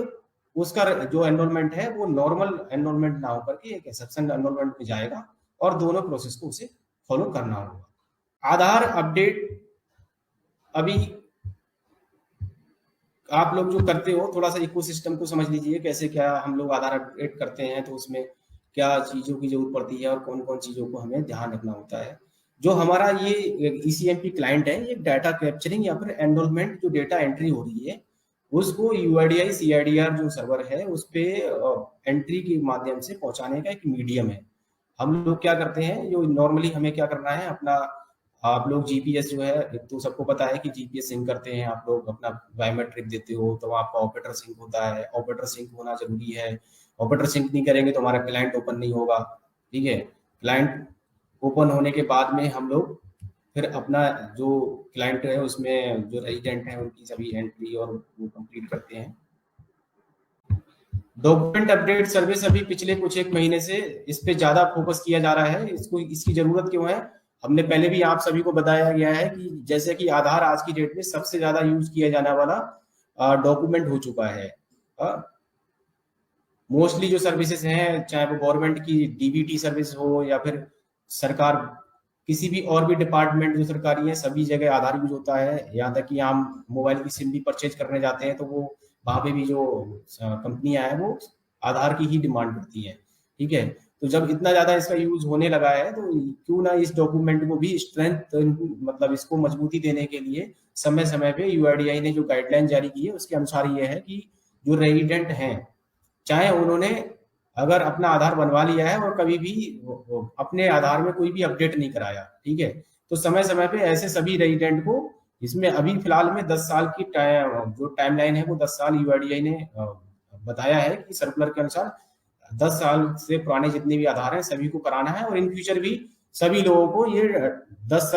उसका जो एनरोलमेंट है वो नॉर्मल एनरोलमेंट ना होकर के एक एक्सेप्शन एनरोलमेंट में जाएगा और दोनों प्रोसेस को उसे फॉलो करना होगा। आधार अपडेट अभी आप लोग जो करते हो थोड़ा सा इकोसिस्टम को समझ लीजिए, कैसे क्या हम लोग आधार अपडेट करते हैं, तो उसमें क्या चीजों की जरूरत पड़ती है और कौन कौन चीजों को हमें ध्यान रखना होता है। जो हमारा ये ईसीएमपी क्लाइंट है, ये डाटा कैप्चरिंग या फिर एनरोलमेंट जो डेटा एंट्री हो रही है उसको यूआईडीआई सीआईडीआर जो सर्वर है उस पे एंट्री के माध्यम से पहुंचाने का एक मीडियम है। हम लोग क्या करते हैं, जो नॉर्मली हमें क्या करना है, अपना आप लोग जीपीएस जो है, तो सबको पता है कि जीपीएस सिंक करते हैं, आप लोग अपना बायोमेट्रिक देते हो तो आपका ऑपरेटर सिंक होता है, ऑपरेटर सिंक होना जरूरी है। ऑपरेटर सिंक नहीं करेंगे तो हमारा क्लाइंट ओपन नहीं होगा, ठीक है। क्लाइंट ओपन होने के बाद में हम लोग फिर अपना जो क्लाइंट है उसमें जो रेजिडेंट है उनकी सभी एंट्री और वो कंप्लीट करते हैं। डॉक्यूमेंट अपडेट सर्विस अभी पिछले कुछ एक महीने से इस पे ज्यादा फोकस किया जा रहा है। इसको इसकी जरूरत क्यों है, हमने पहले भी आप सभी को बताया गया है कि जैसे कि आधार आज की डेट में सबसे ज्यादा यूज किया जाने वाला डॉक्यूमेंट हो चुका है। मोस्टली जो सर्विसेज हैं, चाहे वो गवर्नमेंट की डीबीटी सर्विस हो या फिर सरकार किसी भी और भी डिपार्टमेंट जो सरकारी है, सभी जगह आधार यूज होता है। यहाँ तक कि हम मोबाइल की सिम भी परचेज करने जाते हैं तो वो वहां पे भी जो कंपनियां हैं वो आधार की ही डिमांड करती हैं। ठीक है, तो जब इतना ज्यादा इसका यूज होने लगा है तो क्यों ना इस डॉक्यूमेंट को भी स्ट्रेंथ, मतलब इसको मजबूती देने के लिए समय समय पे यूआईडीआई ने जो गाइडलाइन जारी की है उसके अनुसार ये है कि जो रेजिडेंट हैं, चाहे उन्होंने अगर अपना आधार बनवा लिया है और कभी भी अपने आधार में कोई भी अपडेट नहीं कराया, ठीक है, तो समय समय पे ऐसे सभी रेजिडेंट को, इसमें अभी फिलहाल में 10 साल की जो टाइमलाइन है वो 10 साल यूआईडीआई ने बताया है कि सर्कुलर के अनुसार 10 साल से पुराने जितने भी आधार हैं सभी को कराना है। और इन फ्यूचर भी सभी लोगों को ये 10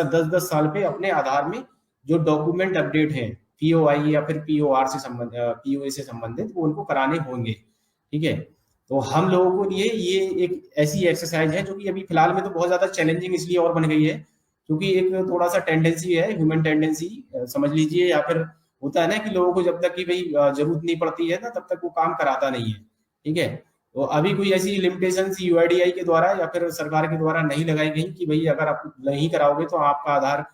साल पे अपने आधार में जो डॉक्यूमेंट अपडेट है पीओआई या फिर पीओआर से संबंधित, पीओए से संबंधित, वो उनको कराने होंगे। ठीक है, तो हम लोगों को लिए ये एक ऐसी एक्सरसाइज है जो कि अभी फिलहाल में तो बहुत ज्यादा चैलेंजिंग इसलिए और बन गई है क्योंकि एक थोड़ा सा टेंडेंसी है, ह्यूमन टेंडेंसी समझ लीजिए, या फिर होता है ना कि लोगों को जब तक कि भाई जरूरत नहीं पड़ती है ना तब तक वो काम कराता नहीं है। ठीक है, तो अभी कोई ऐसी लिमिटेशन यूआईडीआई के द्वारा या फिर सरकार के द्वारा नहीं लगाई गई कि भाई अगर आप नहीं कराओगे तो आपका आधार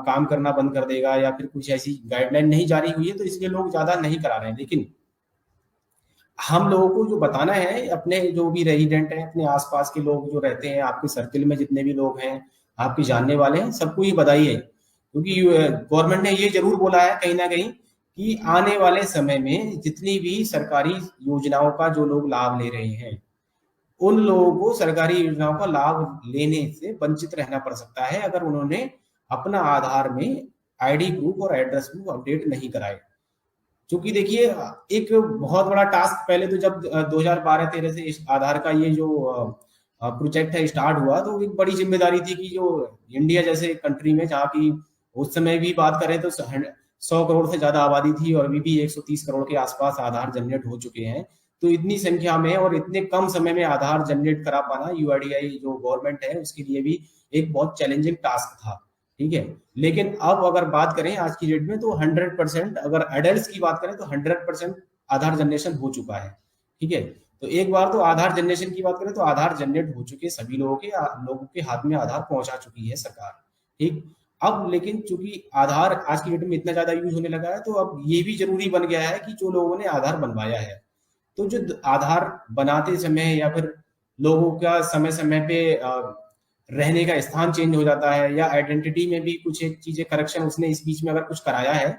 काम करना बंद कर देगा, या फिर कुछ ऐसी गाइडलाइन नहीं जारी हुई है तो इसलिए लोग ज्यादा नहीं करा रहे हैं। लेकिन हम लोगों को जो बताना है, अपने जो भी रेजिडेंट हैं, अपने आसपास के लोग जो रहते हैं, आपके सर्किल में जितने भी लोग हैं, आपके जानने वाले हैं, सबको ये बताइए, क्योंकि गवर्नमेंट ने ये जरूर बोला है कहीं ना कहीं कि आने वाले समय में जितनी भी सरकारी योजनाओं का जो लोग लाभ ले रहे हैं उन लोगों को सरकारी योजनाओं का लाभ लेने से वंचित रहना पड़ सकता है अगर उन्होंने अपना आधार में आईडी प्रूफ और एड्रेस प्रूफ अपडेट नहीं कराए। क्योंकि देखिए, एक बहुत बड़ा टास्क पहले तो जब 2012-13 से इस आधार का ये जो प्रोजेक्ट है स्टार्ट हुआ तो एक बड़ी जिम्मेदारी थी कि जो इंडिया जैसे कंट्री में, जहाँ की उस समय भी बात करें तो 100 करोड़ से ज्यादा आबादी थी और अभी भी 130 करोड़ के आसपास आधार जनरेट हो चुके हैं, तो इतनी संख्या में और इतने कम समय में आधार जनरेट करा पाना यूआईडीआई जो गवर्नमेंट है उसके लिए भी एक बहुत चैलेंजिंग टास्क था। ठीक है, लेकिन अब अगर बात करें आज की डेट में तो 100%, अगर एडल्ट की बात करें तो 100% आधार जनरेशन हो चुका है। ठीक है, तो एक बार तो आधार जनरेशन की बात करें तो आधार जनरेट हो चुके सभी लोगों के हाथ में आधार पहुंचा चुकी है सरकार। ठीक, अब लेकिन चूंकि आधार आज की डेट में इतना ज्यादा यूज होने लगा है तो अब ये भी जरूरी बन गया है कि जो लोगों ने आधार बनवाया है, तो जो आधार बनाते समय या फिर लोगों का समय समय पे रहने का स्थान चेंज हो जाता है या आइडेंटिटी में भी कुछ एक चीजें करेक्शन उसने इस बीच में अगर कुछ कराया है,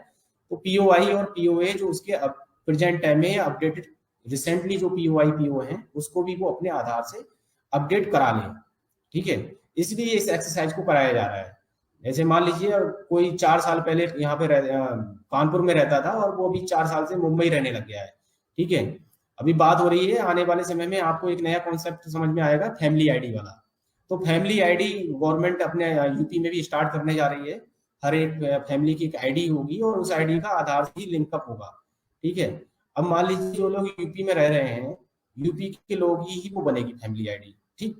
तो पीओआई और पीओए जो उसके प्रेजेंट टाइम में अपडेटेड रिसेंटली जो पीओआई पीओ है उसको भी वो अपने आधार से अपडेट करा लें। ठीक है, इसलिए इस एक्सरसाइज को कराया जा रहा है। जैसे मान लीजिए कोई 4 साल पहले यहाँ पे कानपुर में रहता था और वो अभी 4 साल से मुंबई रहने लग गया है। ठीक है, अभी बात हो रही है आने वाले समय में आपको एक नया कॉन्सेप्ट समझ में आएगा, फैमिली आईडी वाला। तो फैमिली आईडी गवर्नमेंट अपने यूपी में भी स्टार्ट करने जा रही है। हर एक फैमिली की एक आईडी होगी और उस आईडी का आधार से ही लिंकअप होगा। ठीक है, अब मान लीजिए जो लोग यूपी में रह रहे हैं, यूपी के लोग ही वो बनेगी फैमिली आईडी। ठीक,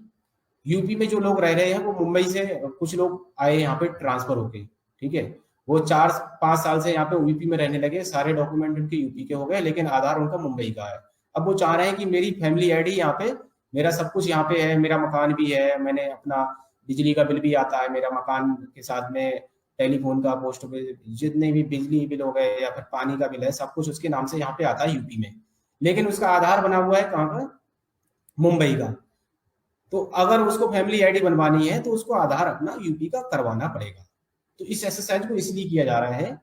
यूपी में जो लोग रह रहे हैं वो मुंबई से कुछ लोग आए यहाँ पे ट्रांसफर होके। ठीक है, वो 4-5 साल से यहाँ पे यूपी में रहने लगे, सारे डॉक्यूमेंट उनके यूपी के हो गए लेकिन आधार उनका मुंबई का है। अब वो चाह रहे हैं कि मेरी फैमिली आईडी यहाँ पे, मेरा सब कुछ यहाँ पे है, मेरा मकान भी है, मैंने अपना बिजली का बिल भी आता है मेरा मकान के साथ में, टेलीफोन का, पोस्ट ऑफिस, जितने भी बिजली बिल हो गए या फिर पानी का बिल है, सब कुछ उसके नाम से यहाँ पे आता है यूपी में, लेकिन उसका आधार बना हुआ है कहाँ का, मुंबई का। तो अगर उसको फैमिली आईडी बनवानी है तो उसको आधार अपना यूपी का करवाना पड़ेगा। तो इस एक्सरसाइज को इसलिए किया जा रहा है।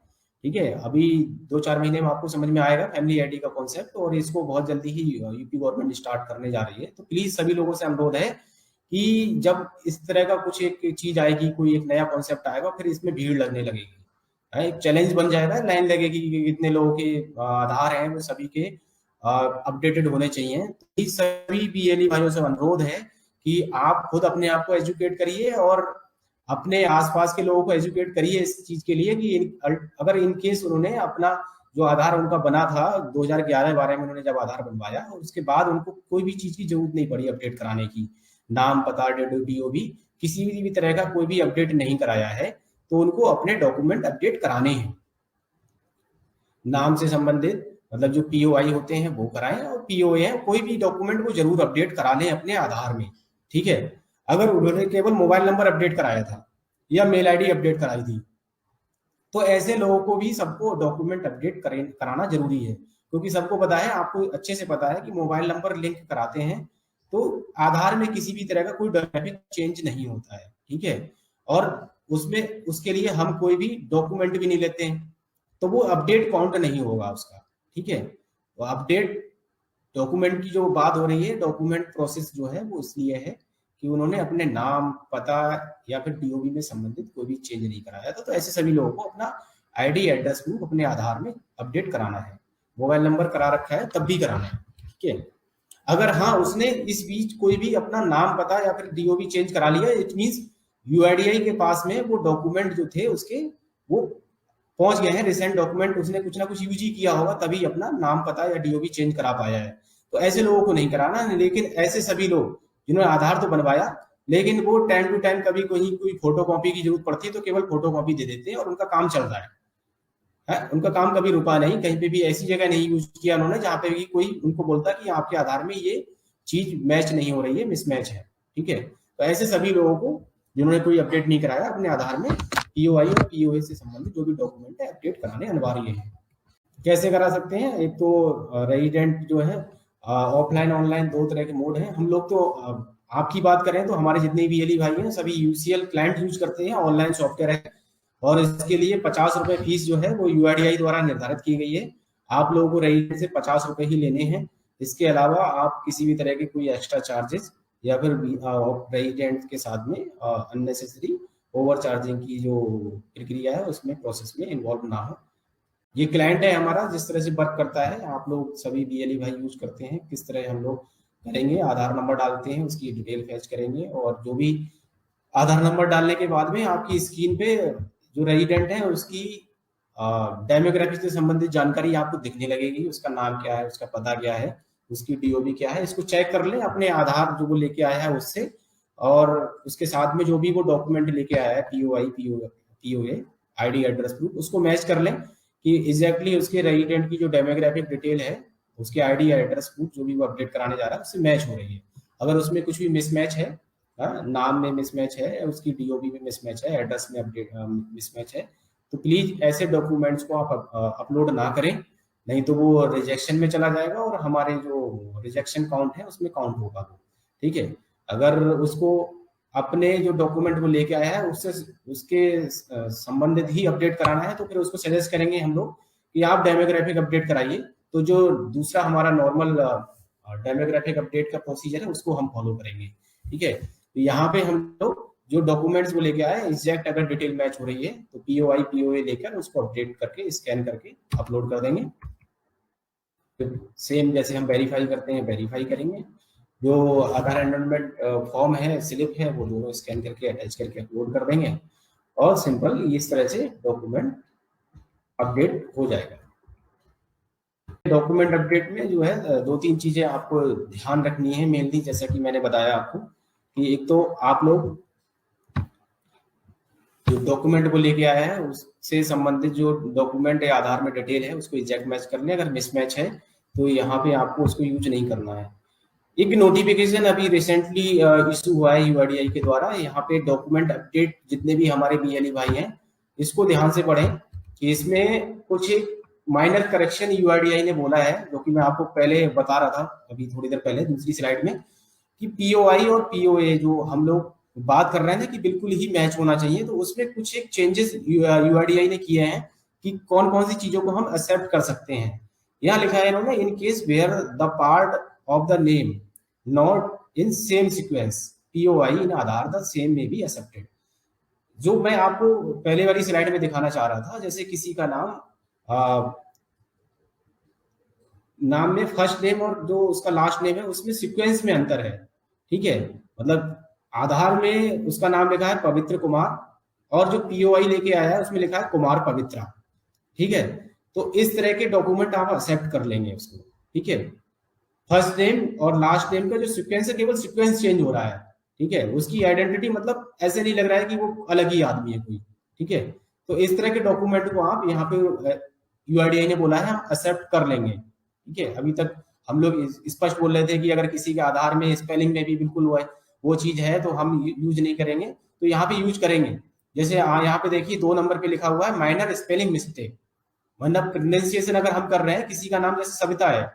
ठीक है, अभी 2-4 महीने में आपको समझ में आएगा फैमिली आईडी का कॉन्सेप्ट, और इसको बहुत जल्दी ही यूपी गवर्नमेंट स्टार्ट करने जा रही है। तो प्लीज सभी लोगों से अनुरोध है कि जब इस तरह का कुछ एक चीज आएगी, कोई एक नया कॉन्सेप्ट आएगा, फिर इसमें भीड़ लगने लगेगी, एक चैलेंज बन जाएगा, लाइन लगेगी कि कितने लोगों के आधार हैं वो सभी के अपडेटेड होने चाहिए। तो सभी बीएलई भाइयों से अनुरोध है कि आप खुद अपने आप को एजुकेट करिए और अपने आसपास के लोगों को एजुकेट करिए इस चीज के लिए कि अगर इन केस उन्होंने अपना जो आधार उनका बना था 2011-12 में उन्होंने जब आधार बनवाया और उसके बाद उनको कोई भी चीज की जरूरत नहीं पड़ी अपडेट कराने की, नाम पता DOB किसी भी तरह का कोई भी अपडेट नहीं कराया है, तो उनको अपने डॉक्यूमेंट अपडेट कराने हैं। नाम से संबंधित मतलब जो POI होते हैं वो कराएं और POA है कोई भी डॉक्यूमेंट को जरूर अपडेट करा लें अपने आधार में। ठीक है, अगर उन्होंने केवल मोबाइल नंबर अपडेट कराया था या मेल ID अपडेट कराई थी, तो ऐसे लोगों को भी सबको डॉक्यूमेंट अपडेट कराना जरूरी है, क्योंकि सबको पता है, आपको अच्छे से पता है कि मोबाइल नंबर लिंक कराते हैं तो आधार में किसी भी तरह का कोई डायनामिक चेंज नहीं होता है। ठीक है, और उसमें उसके लिए हम कोई भी डॉक्यूमेंट भी नहीं लेते हैं, तो वो अपडेट काउंट नहीं होगा उसका। ठीक है, तो अपडेट डॉक्यूमेंट की जो बात हो रही है, डॉक्यूमेंट प्रोसेस जो है वो इसलिए है कि उन्होंने अपने नाम पता या फिर DOB में संबंधित कोई भी चेंज नहीं कराया था। तो ऐसे सभी लोगों को अपना ID एड्रेस प्रूफ अपने आधार में अपडेट कराना है। मोबाइल नंबर करा रखा है तब भी कराना है। ठीक है, अगर हाँ उसने इस बीच कोई भी अपना नाम पता या फिर DOB चेंज करा लिया, इट मीन्स UIDAI के पास में वो डॉक्यूमेंट जो थे उसके वो पहुंच गए हैं, रिसेंट डॉक्यूमेंट उसने कुछ ना कुछ यूज ही किया होगा तभी अपना नाम पता या DOB चेंज करा पाया है। तो ऐसे लोगों को नहीं कराना। लेकिन ऐसे सभी लोग जिन्होंने आधार तो बनवाया लेकिन वो टाइम टू टाइम कभी कोई फोटो कॉपी की जरूरत पड़ती है तो केवल फोटो कॉपी दे देते हैं और उनका काम चल रहा है, उनका काम कभी रुका नहीं, कहीं पे भी ऐसी जगह नहीं यूज किया उन्होंने जहां पे भी कोई उनको बोलता कि आपके आधार में ये चीज मैच नहीं हो रही है, मिसमैच है। ठीक है, तो ऐसे सभी लोगों को जिन्होंने कोई अपडेट नहीं कराया अपने आधार में POI और POA से संबंधित जो भी डॉक्यूमेंट है अपडेट कराने अनिवार्य है। कैसे करा सकते हैं? एक तो रेजिडेंट जो है ऑफलाइन ऑनलाइन दो तरह के मोड हैं। हम लोग तो आपकी बात करें तो हमारे जितने भी BLE भाई हैं सभी UCL क्लाइंट यूज करते हैं, ऑनलाइन सॉफ्टवेयर है और इसके लिए 50 रुपए फीस जो है वो UIDAI द्वारा निर्धारित की गई है। आप लोगों को रेजिडेंट से 50 रुपए ही लेने हैं। इसके अलावा आप किसी भी तरह के कोई एक्स्ट्रा चार्जेस या फिर रेजिडेंट के साथ में अननेसेसरी ओवर चार्जिंग की जो प्रक्रिया है उसमें प्रोसेस में इन्वॉल्व ना हो। ये क्लाइंट है हमारा, जिस तरह से वर्क करता है आप लोग सभी BLE भाई यूज करते हैं, किस तरह हम लोग करेंगे, आधार नंबर डालते हैं, उसकी डिटेल फैच करेंगे और जो भी आधार नंबर डालने के बाद में आपकी स्क्रीन पे जो रेजिडेंट है उसकी डेमोग्राफी से संबंधित जानकारी आपको दिखने लगेगी। उसका नाम क्या है, उसका पता क्या है, उसकी DOB क्या है, इसको चेक कर लें अपने आधार जो वो लेके आया है उससे, और उसके साथ में जो भी वो डॉक्यूमेंट लेके आया है POI POA ID address proof, उसको मैच कर लें कि एग्जैक्टली उसके रेजिडेंट की जो डेमोग्राफिक डिटेल है उसके ID एड्रेस प्रूफ जो भी वो अपडेट कराने जा रहा है उससे मैच हो रही है। अगर उसमें कुछ भी मिसमैच है, नाम में मिसमैच है, उसकी DOB में मिसमैच है, एड्रेस में अपडेट मिसमैच है, तो प्लीज ऐसे डॉक्यूमेंट्स को आप अपलोड ना करें, नहीं तो वो रिजेक्शन में चला जाएगा और हमारे जो रिजेक्शन काउंट है उसमें काउंट होगा वो। ठीक है, अगर उसको अपने जो डॉक्यूमेंट वो लेके आया है उससे उसके संबंधित ही अपडेट कराना है तो फिर उसको सजेस्ट करेंगे हम लोग कि आप डेमोग्राफिक अपडेट कराइए। तो जो दूसरा हमारा नॉर्मल डेमोग्राफिक अपडेट का प्रोसीजर है उसको हम फॉलो करेंगे। ठीक है, तो यहाँ पे हम लोग जो डॉक्यूमेंट्स वो लेके आए एग्जैक्ट अगर डिटेल मैच हो रही है तो POI POA लेकर उसको अपडेट करके स्कैन करके अपलोड कर देंगे। सेम जैसे हम वेरीफाई करते हैं वेरीफाई करेंगे, जो आधार एनरोलमेंट फॉर्म है स्लिप है वो दोनों स्कैन करके अटैच करके अपलोड कर देंगे और सिंपल इस तरह से डॉक्यूमेंट अपडेट हो जाएगा। डॉक्यूमेंट अपडेट में जो है दो तीन चीजें आपको ध्यान रखनी है मेनली, जैसा कि मैंने बताया आपको कि एक तो आप लोग जो डॉक्यूमेंट को लेके आया है उससे संबंधित जो डॉक्यूमेंट है आधार में डिटेल है उसको एग्जैक्ट मैच कर लें, अगर मिसमैच है तो यहाँ पे आपको उसको यूज नहीं करना है। एक नोटिफिकेशन अभी रिसेंटली इशू हुआ है UIDAI के द्वारा, यहाँ पे डॉक्यूमेंट अपडेट जितने भी हमारे BLE भाई हैं इसको ध्यान से पढ़ें कि इसमें कुछ एक माइनर करेक्शन UIDAI ने बोला है, जो कि मैं आपको पहले बता रहा था अभी थोड़ी देर पहले दूसरी स्लाइड में, कि POI और POA जो हम लोग बात कर रहे थे कि बिल्कुल ही मैच होना चाहिए, तो उसमें कुछ एक चेंजेस UIDAI ने किए हैं कि कौन कौन सी चीजों को हम एक्सेप्ट कर सकते हैं। यहाँ लिखा है इन्होंने, in case where the part of the name not in same sequence POI in Aadhaar the same में बी एक्सेप्टेड। जो मैं आपको पहले वाली स्लाइड में दिखाना चाह रहा था, जैसे किसी का नाम में फर्स्ट नेम और जो उसका लास्ट नेम है उसमें सीक्वेंस में अंतर है। ठीक है, मतलब आधार में उसका नाम लिखा है पवित्र कुमार, और जो पीओआई लेके आया है उसमें लिखा है कुमार पवित्रा। ठीक है, तो इस तरह के डॉक्यूमेंट आप एक्सेप्ट कर लेंगे उसको। ठीक है, फर्स्ट नेम और लास्ट नेम का जो सीक्वेंस है, केवल सीक्वेंस चेंज हो रहा है। ठीक है, उसकी आइडेंटिटी मतलब ऐसे नहीं लग रहा है कि वो अलग ही आदमी है कोई। ठीक है, तो इस तरह के डॉक्यूमेंट को आप यहाँ पे यूआईडीआई ने बोला है हम एक्सेप्ट कर लेंगे। ठीक है, अभी तक हम लोग स्पष्ट बोल रहे थे कि अगर किसी के आधार में स्पेलिंग में भी बिल्कुल वो चीज है तो हम यूज नहीं करेंगे, तो यहाँ पे यूज करेंगे। जैसे यहाँ पे देखिए 2 नंबर पे लिखा हुआ है माइनर स्पेलिंग मिस्टेक, मतलब प्रोनाउंसिएशन अगर हम कर रहे हैं, किसी का नाम जैसे सविता है,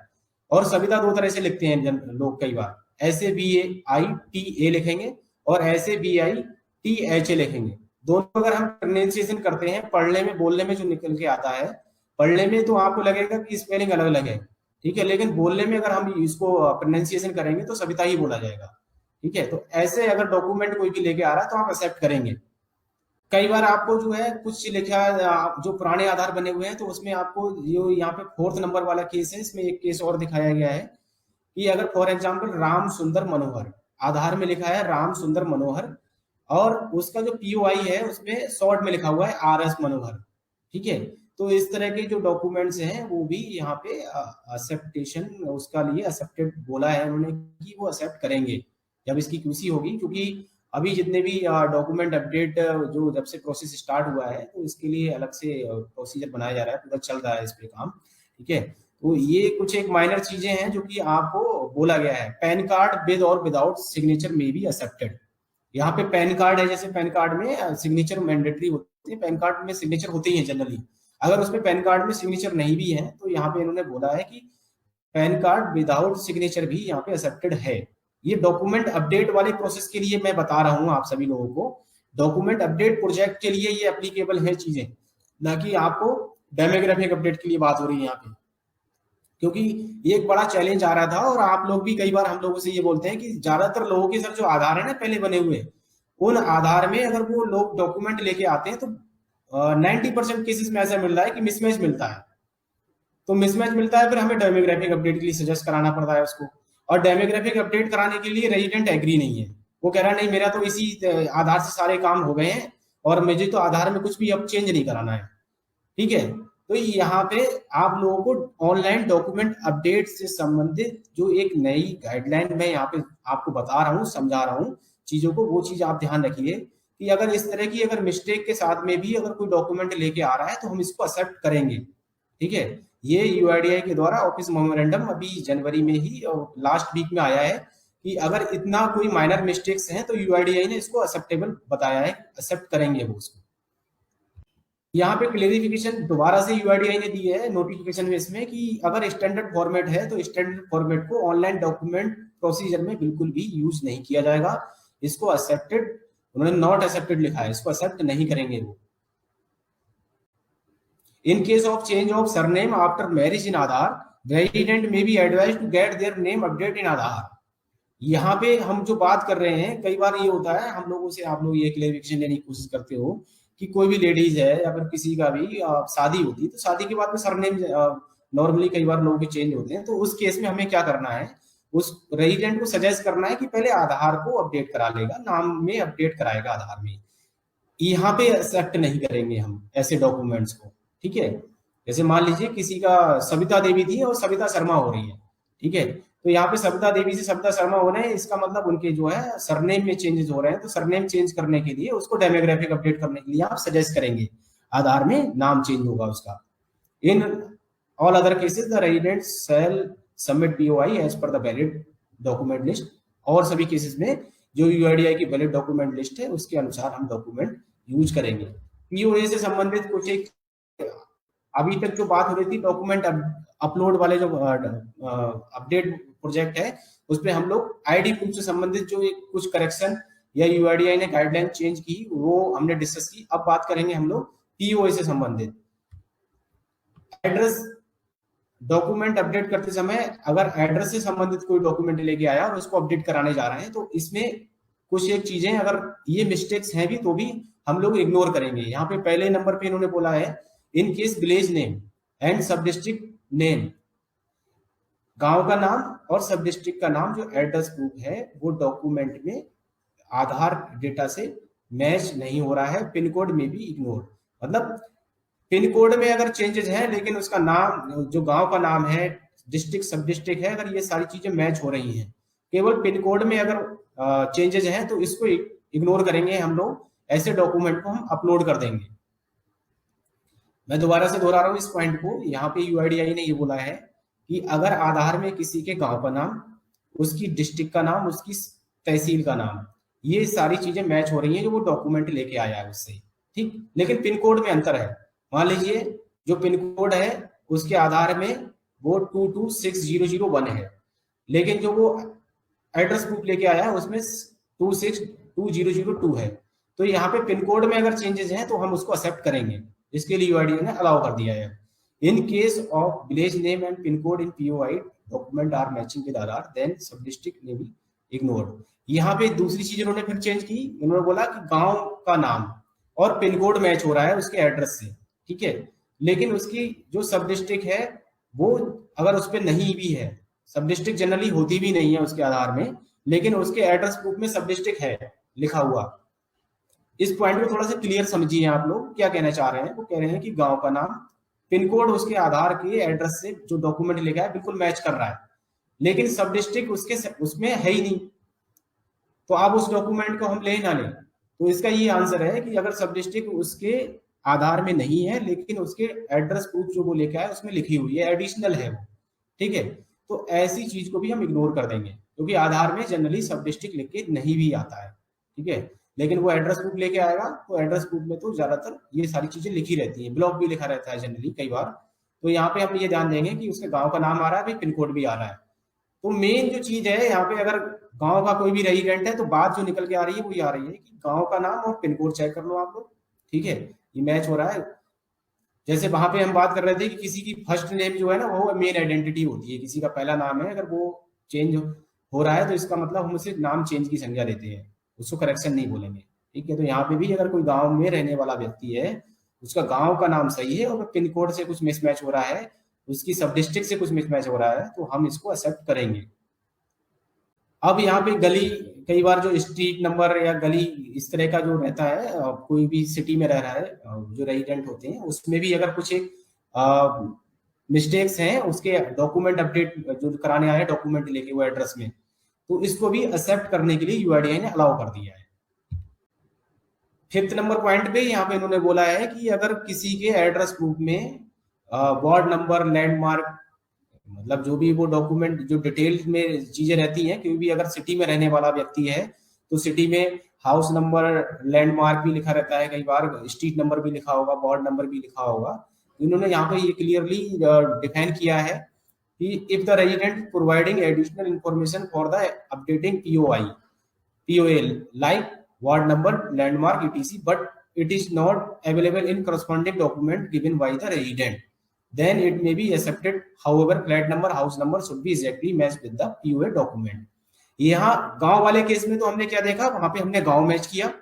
और सविता 2 तरह से लिखते हैं लोग कई बार, ऐसे BAITA लिखेंगे और ऐसे BITHA लिखेंगे। दोनों अगर हम प्रोनाउंसिएशन करते हैं, पढ़ने में बोलने में जो निकल के आता है, पढ़ने में तो आपको लगेगा कि स्पेलिंग अलग अलग है। ठीक है, लेकिन बोलने में अगर हम इसको प्रोनाउंसिएशन करेंगे तो सविता ही बोला जाएगा। ठीक है, तो ऐसे अगर डॉक्यूमेंट कोई भी लेके आ रहा है तो आप एक्सेप्ट करेंगे। कई बार आपको जो है कुछ लिखा जो पुराने आधार बने हुए हैं, तो उसमें आपको जो यहाँ पे 4th नंबर वाला केस है, इसमें एक केस और दिखाया गया है कि अगर फॉर एग्जांपल राम सुंदर मनोहर, आधार में लिखा है राम सुंदर मनोहर, और उसका जो पीओआई है उसमें शॉर्ट में लिखा हुआ है RS मनोहर। ठीक है, तो इस तरह के जो डॉक्यूमेंट्स हैं वो भी यहाँ पे एक्सेप्टेशन उसका लिए एक्सेप्टेड बोला है उन्होंने कि वो एक्सेप्ट करेंगे जब इसकी क्यूसी होगी। क्योंकि अभी जितने भी डॉक्यूमेंट अपडेट जो जब से प्रोसेस स्टार्ट हुआ है, तो इसके लिए अलग से प्रोसीजर बनाया जा रहा है, पूरा चल रहा है इस पे काम। ठीक है, तो ये कुछ एक माइनर चीजें हैं जो कि आपको बोला गया है। पैन कार्ड विद और विदाउट सिग्नेचर में भी एक्सेप्टेड। यहाँ पे पैन कार्ड है, जैसे पैन कार्ड में सिग्नेचर मैंडेटरी होती है, पैन कार्ड में सिग्नेचर होते ही है जनरली। अगर उसमें पैन कार्ड में सिग्नेचर नहीं भी है तो यहाँ पे इन्होंने बोला है कि पैन कार्ड विदाउट सिग्नेचर भी यहाँ पे एक्सेप्टेड है। ये डॉक्यूमेंट अपडेट वाले प्रोसेस के लिए मैं बता रहा हूँ आप सभी लोगों को, डॉक्यूमेंट अपडेट प्रोजेक्ट के लिए ये एप्लीकेबल है चीजें, ना कि आपको डेमोग्राफिक अपडेट के लिए बात हो रही है यहाँ पे। क्योंकि ये एक बड़ा चैलेंज आ रहा था, और आप लोग भी कई बार हम लोगों से ये बोलते हैं कि ज्यादातर लोगों के सर जो आधार है ना पहले बने हुए, उन आधार में अगर वो लोग डॉक्यूमेंट लेके आते हैं तो 90% केसेस में ऐसा मिल रहा है कि मिसमैच मिलता है। तो मिसमैच मिलता है, फिर हमें डेमोग्राफिक अपडेट के लिए सजेस्ट कराना पड़ता है उसको, और डेमोग्राफिक अपडेट कराने के लिए रेजिडेंट एग्री नहीं है। वो कह रहा है नहीं मेरा तो इसी आधार से सारे काम हो गए हैं और मुझे तो आधार में कुछ भी अब चेंज नहीं कराना है। ठीक है, तो यहाँ पे आप लोगों को ऑनलाइन डॉक्यूमेंट अपडेट से संबंधित जो एक नई गाइडलाइन मैं यहाँ पे आपको बता रहा हूँ, समझा रहा हूँ चीजों को, वो चीज आप ध्यान रखिए कि अगर इस तरह की अगर मिस्टेक के साथ में भी अगर कोई डॉक्यूमेंट लेके आ रहा है तो हम इसको एक्सेप्ट करेंगे। ठीक है, ये यूआईडीआई के द्वारा ऑफिस मेमोरेंडम अभी जनवरी में ही और लास्ट वीक में आया है कि अगर इतना कोई माइनर मिस्टेक्स हैं तो यूआईडीआई ने इसको एक्सेप्टेबल बताया है, एक्सेप्ट करेंगे वो उसको। यहाँ पे क्लेरिफिकेशन दोबारा से यूआईडीआई ने दी है नोटिफिकेशन में इसमें कि अगर स्टैंडर्ड फॉर्मेट है तो स्टैंडर्ड फॉर्मेट को ऑनलाइन डॉक्यूमेंट प्रोसीजर में बिल्कुल भी यूज नहीं किया जाएगा। इसको एक्सेप्टेड, उन्होंने नॉट एक्सेप्टेड लिखा है, इसको एक्सेप्ट नहीं करेंगे वो। In case of change of surname after marriage in Aadhaar, resident may be advised to get their name updated in Aadhaar। यहाँ पे हम जो बात कर रहे हैं, कई बार ये होता है हम लोगों से, आप लोग ये क्लेरिफिकेशन लेने की कोशिश करते हो कि कोई भी लेडीज है या फिर किसी का भी शादी होती है, तो शादी के बाद में सरनेम नॉर्मली कई बार लोगों के चेंज होते हैं। तो उस केस में हमें क्या करना है, उस रेजिडेंट को सजेस्ट करना है कि पहले आधार को अपडेट करा लेगा, नाम में अपडेट कराएगा आधार में। यहाँ पे एक्सेप्ट नहीं करेंगे हम ऐसे डॉक्यूमेंट्स को। ठीक है, जैसे मान लीजिए किसी का सविता देवी थी और सविता शर्मा हो रही है। ठीक है, तो यहाँ पे सविता देवी से सविता शर्मा हो रहे हैं, इसका मतलब उनके जो है सरनेम में चेंजेस हो रहे हैं। तो सरनेम चेंज करने के लिए उसको डेमोग्राफिक अपडेट करने के लिए आप सजेस्ट करेंगे, आधार में नाम चेंज होगा उसका। In all other cases the resident shall submit POI as per the valid document list. और सभी केसेस में जो यूआईडीआई की वैलिड डॉक्यूमेंट लिस्ट है उसके अनुसार हम डॉक्यूमेंट यूज करेंगे। पीओए से संबंधित कुछ एक अभी तक जो बात हो रही थी डॉक्यूमेंट अपलोड वाले जो अपडेट प्रोजेक्ट है, उसपे हम लोग आईडी प्रूफ से संबंधित जो एक कुछ करेक्शन या यूआईडीआई ने गाइडलाइन चेंज की वो हमने डिस्कस की। अब बात करेंगे हम लोग पीओए से संबंधित। एड्रेस डॉक्यूमेंट अपडेट करते समय अगर एड्रेस से संबंधित कोई डॉक्यूमेंट लेके आया और उसको अपडेट कराने जा रहे हैं, तो इसमें कुछ एक चीजें अगर ये मिस्टेक्स हैं भी तो भी हम लोग इग्नोर करेंगे। यहाँ पे पहले नंबर पे इन्होंने बोला है in case village name and सब डिस्ट्रिक्ट नेम, गांव का नाम और सब डिस्ट्रिक्ट का नाम जो एड्रेस प्रूफ है वो डॉक्यूमेंट में आधार डेटा से मैच नहीं हो रहा है, पिन कोड में भी इग्नोर, मतलब पिन कोड में अगर चेंजेस है लेकिन उसका नाम, जो गांव का नाम है, डिस्ट्रिक्ट सब डिस्ट्रिक्ट है, अगर ये सारी चीजें मैच हो रही हैं, केवल पिन कोड में अगर चेंजेस हैं तो इसको इग्नोर करेंगे हम लोग, ऐसे डॉक्यूमेंट को हम अपलोड कर देंगे। मैं दोबारा से दोहरा रहा हूँ इस पॉइंट को। यहाँ पे यूआईडीआई ने ये बोला है कि अगर आधार में किसी के गांव का नाम, उसकी डिस्ट्रिक्ट का नाम, उसकी तहसील का नाम, ये सारी चीजें मैच हो रही हैं जो वो डॉक्यूमेंट लेके आया है उससे, ठीक, लेकिन पिन कोड में अंतर है। मान लीजिए जो पिन कोड है उसके आधार में वो 226001 है, लेकिन जो वो एड्रेस प्रूफ लेके आया है उसमें 262002 है। तो यहाँ पे पिन कोड में अगर चेंजेस हैं तो हम उसको एक्सेप्ट करेंगे, इसके लिए यूआईडीआई ने अलाउ कर दिया है। In case of village name and pin code in POI document are matching with Aadhaar, then sub district ने भी इग्नोर्ड। यहाँ पे दूसरी चीज इन्होंने फिर चेंज की, इन्होंने बोला कि गांव का नाम और पिन कोड मैच हो रहा है उसके एड्रेस से, ठीक है, लेकिन उसकी जो सब डिस्ट्रिक्ट है वो अगर उस पर नहीं भी है, सब डिस्ट्रिक्ट जनरली होती भी नहीं है उसके आधार में, लेकिन उसके एड्रेस प्रूफ में सब डिस्ट्रिक्ट है लिखा हुआ। इस पॉइंट को थोड़ा सा क्लियर समझिए आप लोग क्या कहना चाह रहे हैं। वो कह रहे हैं कि गांव का नाम, पिन कोड उसके आधार के एड्रेस से जो डॉक्यूमेंट लिखा है बिल्कुल मैच कर रहा है, लेकिन सब डिस्ट्रिक्ट उसके उसमें है ही नहीं, तो आप उस डॉक्यूमेंट को हम ले ना लें। तो इसका ये आंसर है कि अगर सब डिस्ट्रिक्ट उसके आधार में नहीं है लेकिन उसके एड्रेस प्रूफ जो वो लेके आया उसमें लिखी हुई है, एडिशनल है वो, ठीक है, तो ऐसी चीज को भी हम इग्नोर कर देंगे, क्योंकि आधार में जनरली सब डिस्ट्रिक्ट लिख के नहीं भी आता है, ठीक है, लेकिन वो एड्रेस प्रूफ लेके आएगा तो एड्रेस प्रूफ में तो ज्यादातर ये सारी चीजें लिखी रहती हैं, ब्लॉक भी लिखा रहता है जनरली कई बार। तो यहाँ पे हम ये ध्यान देंगे कि उसके गांव का नाम आ रहा है, पिन कोड भी आ रहा है। तो मेन जो चीज है यहाँ पे, अगर गांव का कोई भी रेजिडेंट है तो बात जो निकल के आ रही है वो ये आ रही है कि गांव का नाम और पिन कोड चेक कर लो आप लोग, ठीक है, ये मैच हो रहा है। जैसे वहां पे हम बात कर रहे थे कि किसी की फर्स्ट नेम जो है ना वो मेन आइडेंटिटी होती है, किसी का पहला नाम है, अगर वो चेंज हो रहा है तो इसका मतलब हम उसे नाम चेंज की संज्ञा देते हैं, उसको करेक्शन नहीं बोलेंगे, ठीक है। तो यहाँ पे भी अगर कोई गांव में रहने वाला व्यक्ति है, उसका गांव का नाम सही है और पिन कोड से कुछ मिसमैच हो रहा है, उसकी सब डिस्ट्रिक्ट से कुछ मिसमैच हो रहा है, तो हम इसको एक्सेप्ट करेंगे। अब यहाँ पे गली, कई बार जो स्ट्रीट नंबर या गली इस तरह का जो रहता है, कोई भी सिटी में रह रहा है, जो रेजिडेंट होते हैं उसमें भी अगर कुछ एक मिस्टेक्स हैं उसके डॉक्यूमेंट अपडेट जो कराने आए डॉक्यूमेंट लेके वो एड्रेस में, तो इसको भी एक्सेप्ट करने के लिए यूआईडीआई ने अलाउ कर दिया है। 5th नंबर पॉइंट पे यहाँ पे इन्होंने बोला है कि अगर किसी के एड्रेस प्रूफ में वार्ड नंबर, लैंडमार्क, मतलब जो भी वो डॉक्यूमेंट जो डिटेल में चीजें रहती हैं, क्योंकि भी अगर सिटी में रहने वाला व्यक्ति है तो सिटी में हाउस नंबर, लैंडमार्क भी लिखा रहता है, कई बार स्ट्रीट नंबर भी लिखा होगा, वार्ड नंबर भी लिखा होगा। तो इन्होंने यहाँ पे ये क्लियरली डिफाइन किया है कि if the resident providing additional information for the updating POA like ward number, landmark etc, but it is not available in corresponding document given by the resident, then it may be accepted. However, flat number, house number should be exactly matched with the POA document. यहाँ गांव वाले case में तो हमने क्या देखा, वहां पे हमने गांव मैच किया,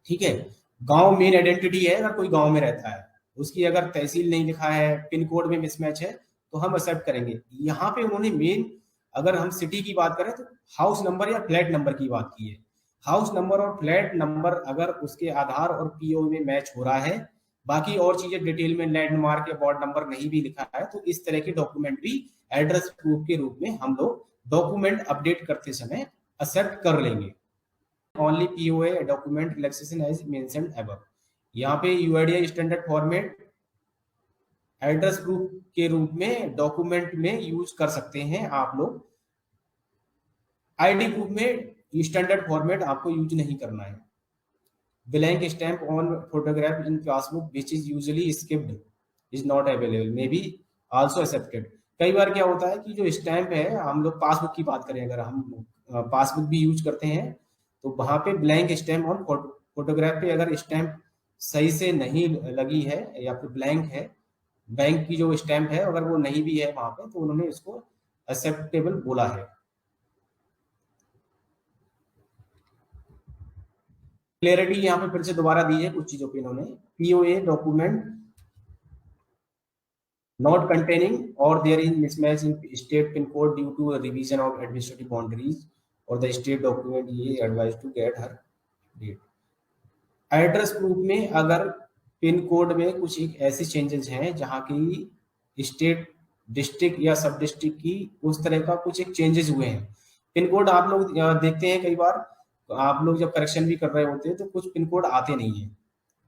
ठीक है, गांव मेन आइडेंटिटी है, अगर कोई गांव में रहता है उसकी अगर तहसील नहीं लिखा है, पिन कोड में मिसमैच है, तो हम एक्सेप्ट करेंगे। यहाँ पे उन्होंने मेन, अगर हम सिटी की बात करें तो हाउस नंबर या फ्लैट नंबर की बात की है। हाउस नंबर और फ्लैट नंबर अगर उसके आधार और पीओ में मैच हो रहा है, बाकी और चीजें डिटेल में लैंडमार्क या वार्ड नंबर नहीं भी लिखा है, तो इस तरह के डॉक्यूमेंट भी एड्रेस प्रूफ के रूप में हम लोग डॉक्यूमेंट अपडेट करते समय एक्सेप्ट कर लेंगे। Only POA document relaxation as mentioned above. यहाँ पे UIDAI standard format address proof के रूप में डॉक्यूमेंट में यूज कर सकते हैं आप लोग। आईडी प्रूफ में स्टैंडर्ड फॉर्मेट आपको यूज नहीं करना है। Blank stamp on photograph in passbook which is usually skipped is not available, may be also accepted. कई बार क्या होता है कि जो स्टैम्प है, हम लोग पासबुक की बात करें, अगर हम पासबुक भी यूज करते हैं तो वहां पे ब्लैंक स्टैम्प ऑन फोटोग्राफ पे अगर स्टैम्प सही से नहीं लगी है या फिर ब्लैंक है, बैंक की जो स्टैम्प है अगर वो नहीं भी है वहां पे, तो उन्होंने इसको एक्सेप्टेबल बोला है। क्लियरिटी यहाँ पे फिर से दोबारा दी है कुछ चीजों पे इन्होंने। पीओए डॉक्यूमेंट नॉट कंटेनिंग और there is mismatch in state pin code due to revision of administrative boundaries और द स्टेट डॉक्यूमेंट ये advise to get her date. Address proof में अगर पिन कोड में कुछ एक ऐसे चेंजेस हैं जहाँ की स्टेट, डिस्ट्रिक्ट या सब डिस्ट्रिक्ट की उस तरह का कुछ एक चेंजेस हुए हैं। पिन कोड आप लोग देखते हैं कई बार आप लोग जब करेक्शन भी कर रहे होते हैं तो कुछ पिन कोड आते नहीं है,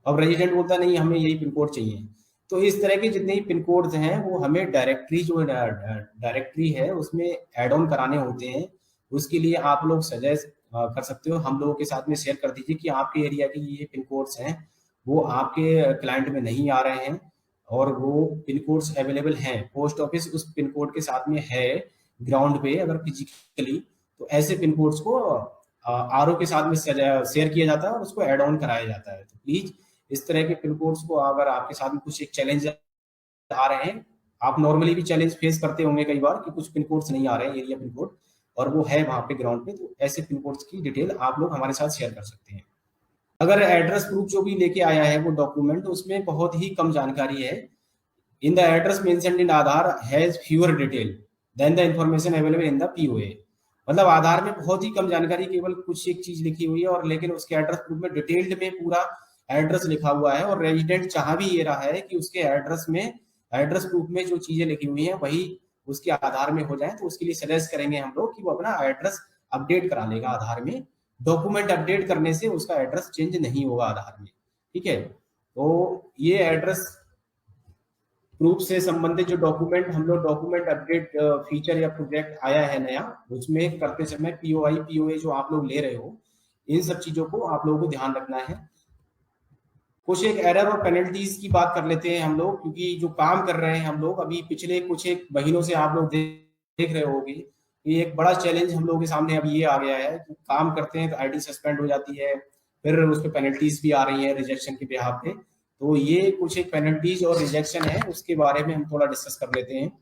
अब रेजिडेंट बोलता नहीं हमें यही पिन कोड चाहिए। तो इस तरह के जितने पिन कोड्स हैं वो हमें डायरेक्टरी है उसमें ऐड ऑन कराने होते हैं। उसके लिए आप लोग सजेस्ट कर सकते हो, हम लोगों के साथ में शेयर कर दीजिए कि आपके एरिया के ये पिन कोड्स हैं वो आपके क्लाइंट में नहीं आ रहे हैं और वो पिन कोड्स अवेलेबल हैं, पोस्ट ऑफिस उस पिन कोड के साथ में है ग्राउंड पे अगर फिजिकली, तो ऐसे पिन कोड्स को आरओ के साथ में शेयर किया जाता है और उसको ऐड ऑन कराया जाता है। तो प्लीज इस तरह के पिन कोड्स को अगर आपके साथ में कुछ एक चैलेंज आ रहे हैं, आप नॉर्मली भी चैलेंज फेस करते होंगे कई बार कि कुछ पिन कोड्स नहीं आ रहे हैं एरिया पिन कोड और वो है वहां पे ग्राउंड पे, तो ऐसे पिन कोड्स की डिटेल आप लोग हमारे साथ शेयर कर सकते हैं। अगर एड्रेस प्रूफ जो भी लेके आया है वो डॉक्यूमेंट उसमें बहुत ही कम जानकारी है, in the address mentioned in Aadhaar has fewer detail than the information available in the POA. मतलब आधार में बहुत ही कम जानकारी, केवल कुछ एक चीज लिखी हुई है और लेकिन उसके एड्रेस प्रूफ में डिटेल्ड में पूरा एड्रेस लिखा हुआ है और रेजिडेंट चाह भी ये रहा है कि उसके एड्रेस में, एड्रेस प्रूफ में जो चीजें लिखी हुई हैं वही उसके आधार में हो जाए। तो उसके लिए सजेस्ट करेंगे हम लोग कि वो अपना एड्रेस अपडेट करा लेगा आधार में। डॉक्यूमेंट अपडेट करने से उसका एड्रेस चेंज नहीं होगा आधार में, ठीक है। तो ये एड्रेस प्रूफ से संबंधित जो डॉक्यूमेंट हम लोग डॉक्यूमेंट अपडेट फीचर या प्रोजेक्ट आया है नया, उसमें करते समय पीओआई पीओए जो आप लोग ले रहे हो इन सब चीजों को आप लोगों को ध्यान रखना है। कुछ एक एरर और पेनल्टीज की बात कर लेते हैं हम लोग, क्योंकि जो काम कर रहे हैं हम लोग अभी पिछले कुछ एक महीनों से आप लोग देख रहे होंगे कि एक बड़ा चैलेंज हम लोगों के सामने अभी ये आ गया है कि काम करते हैं तो आईडी सस्पेंड हो जाती है, फिर उस पर पेनल्टीज भी आ रही है रिजेक्शन के बिहाफ पे। तो ये कुछ एक पेनल्टीज और रिजेक्शन है उसके बारे में हम थोड़ा डिस्कस कर लेते हैं।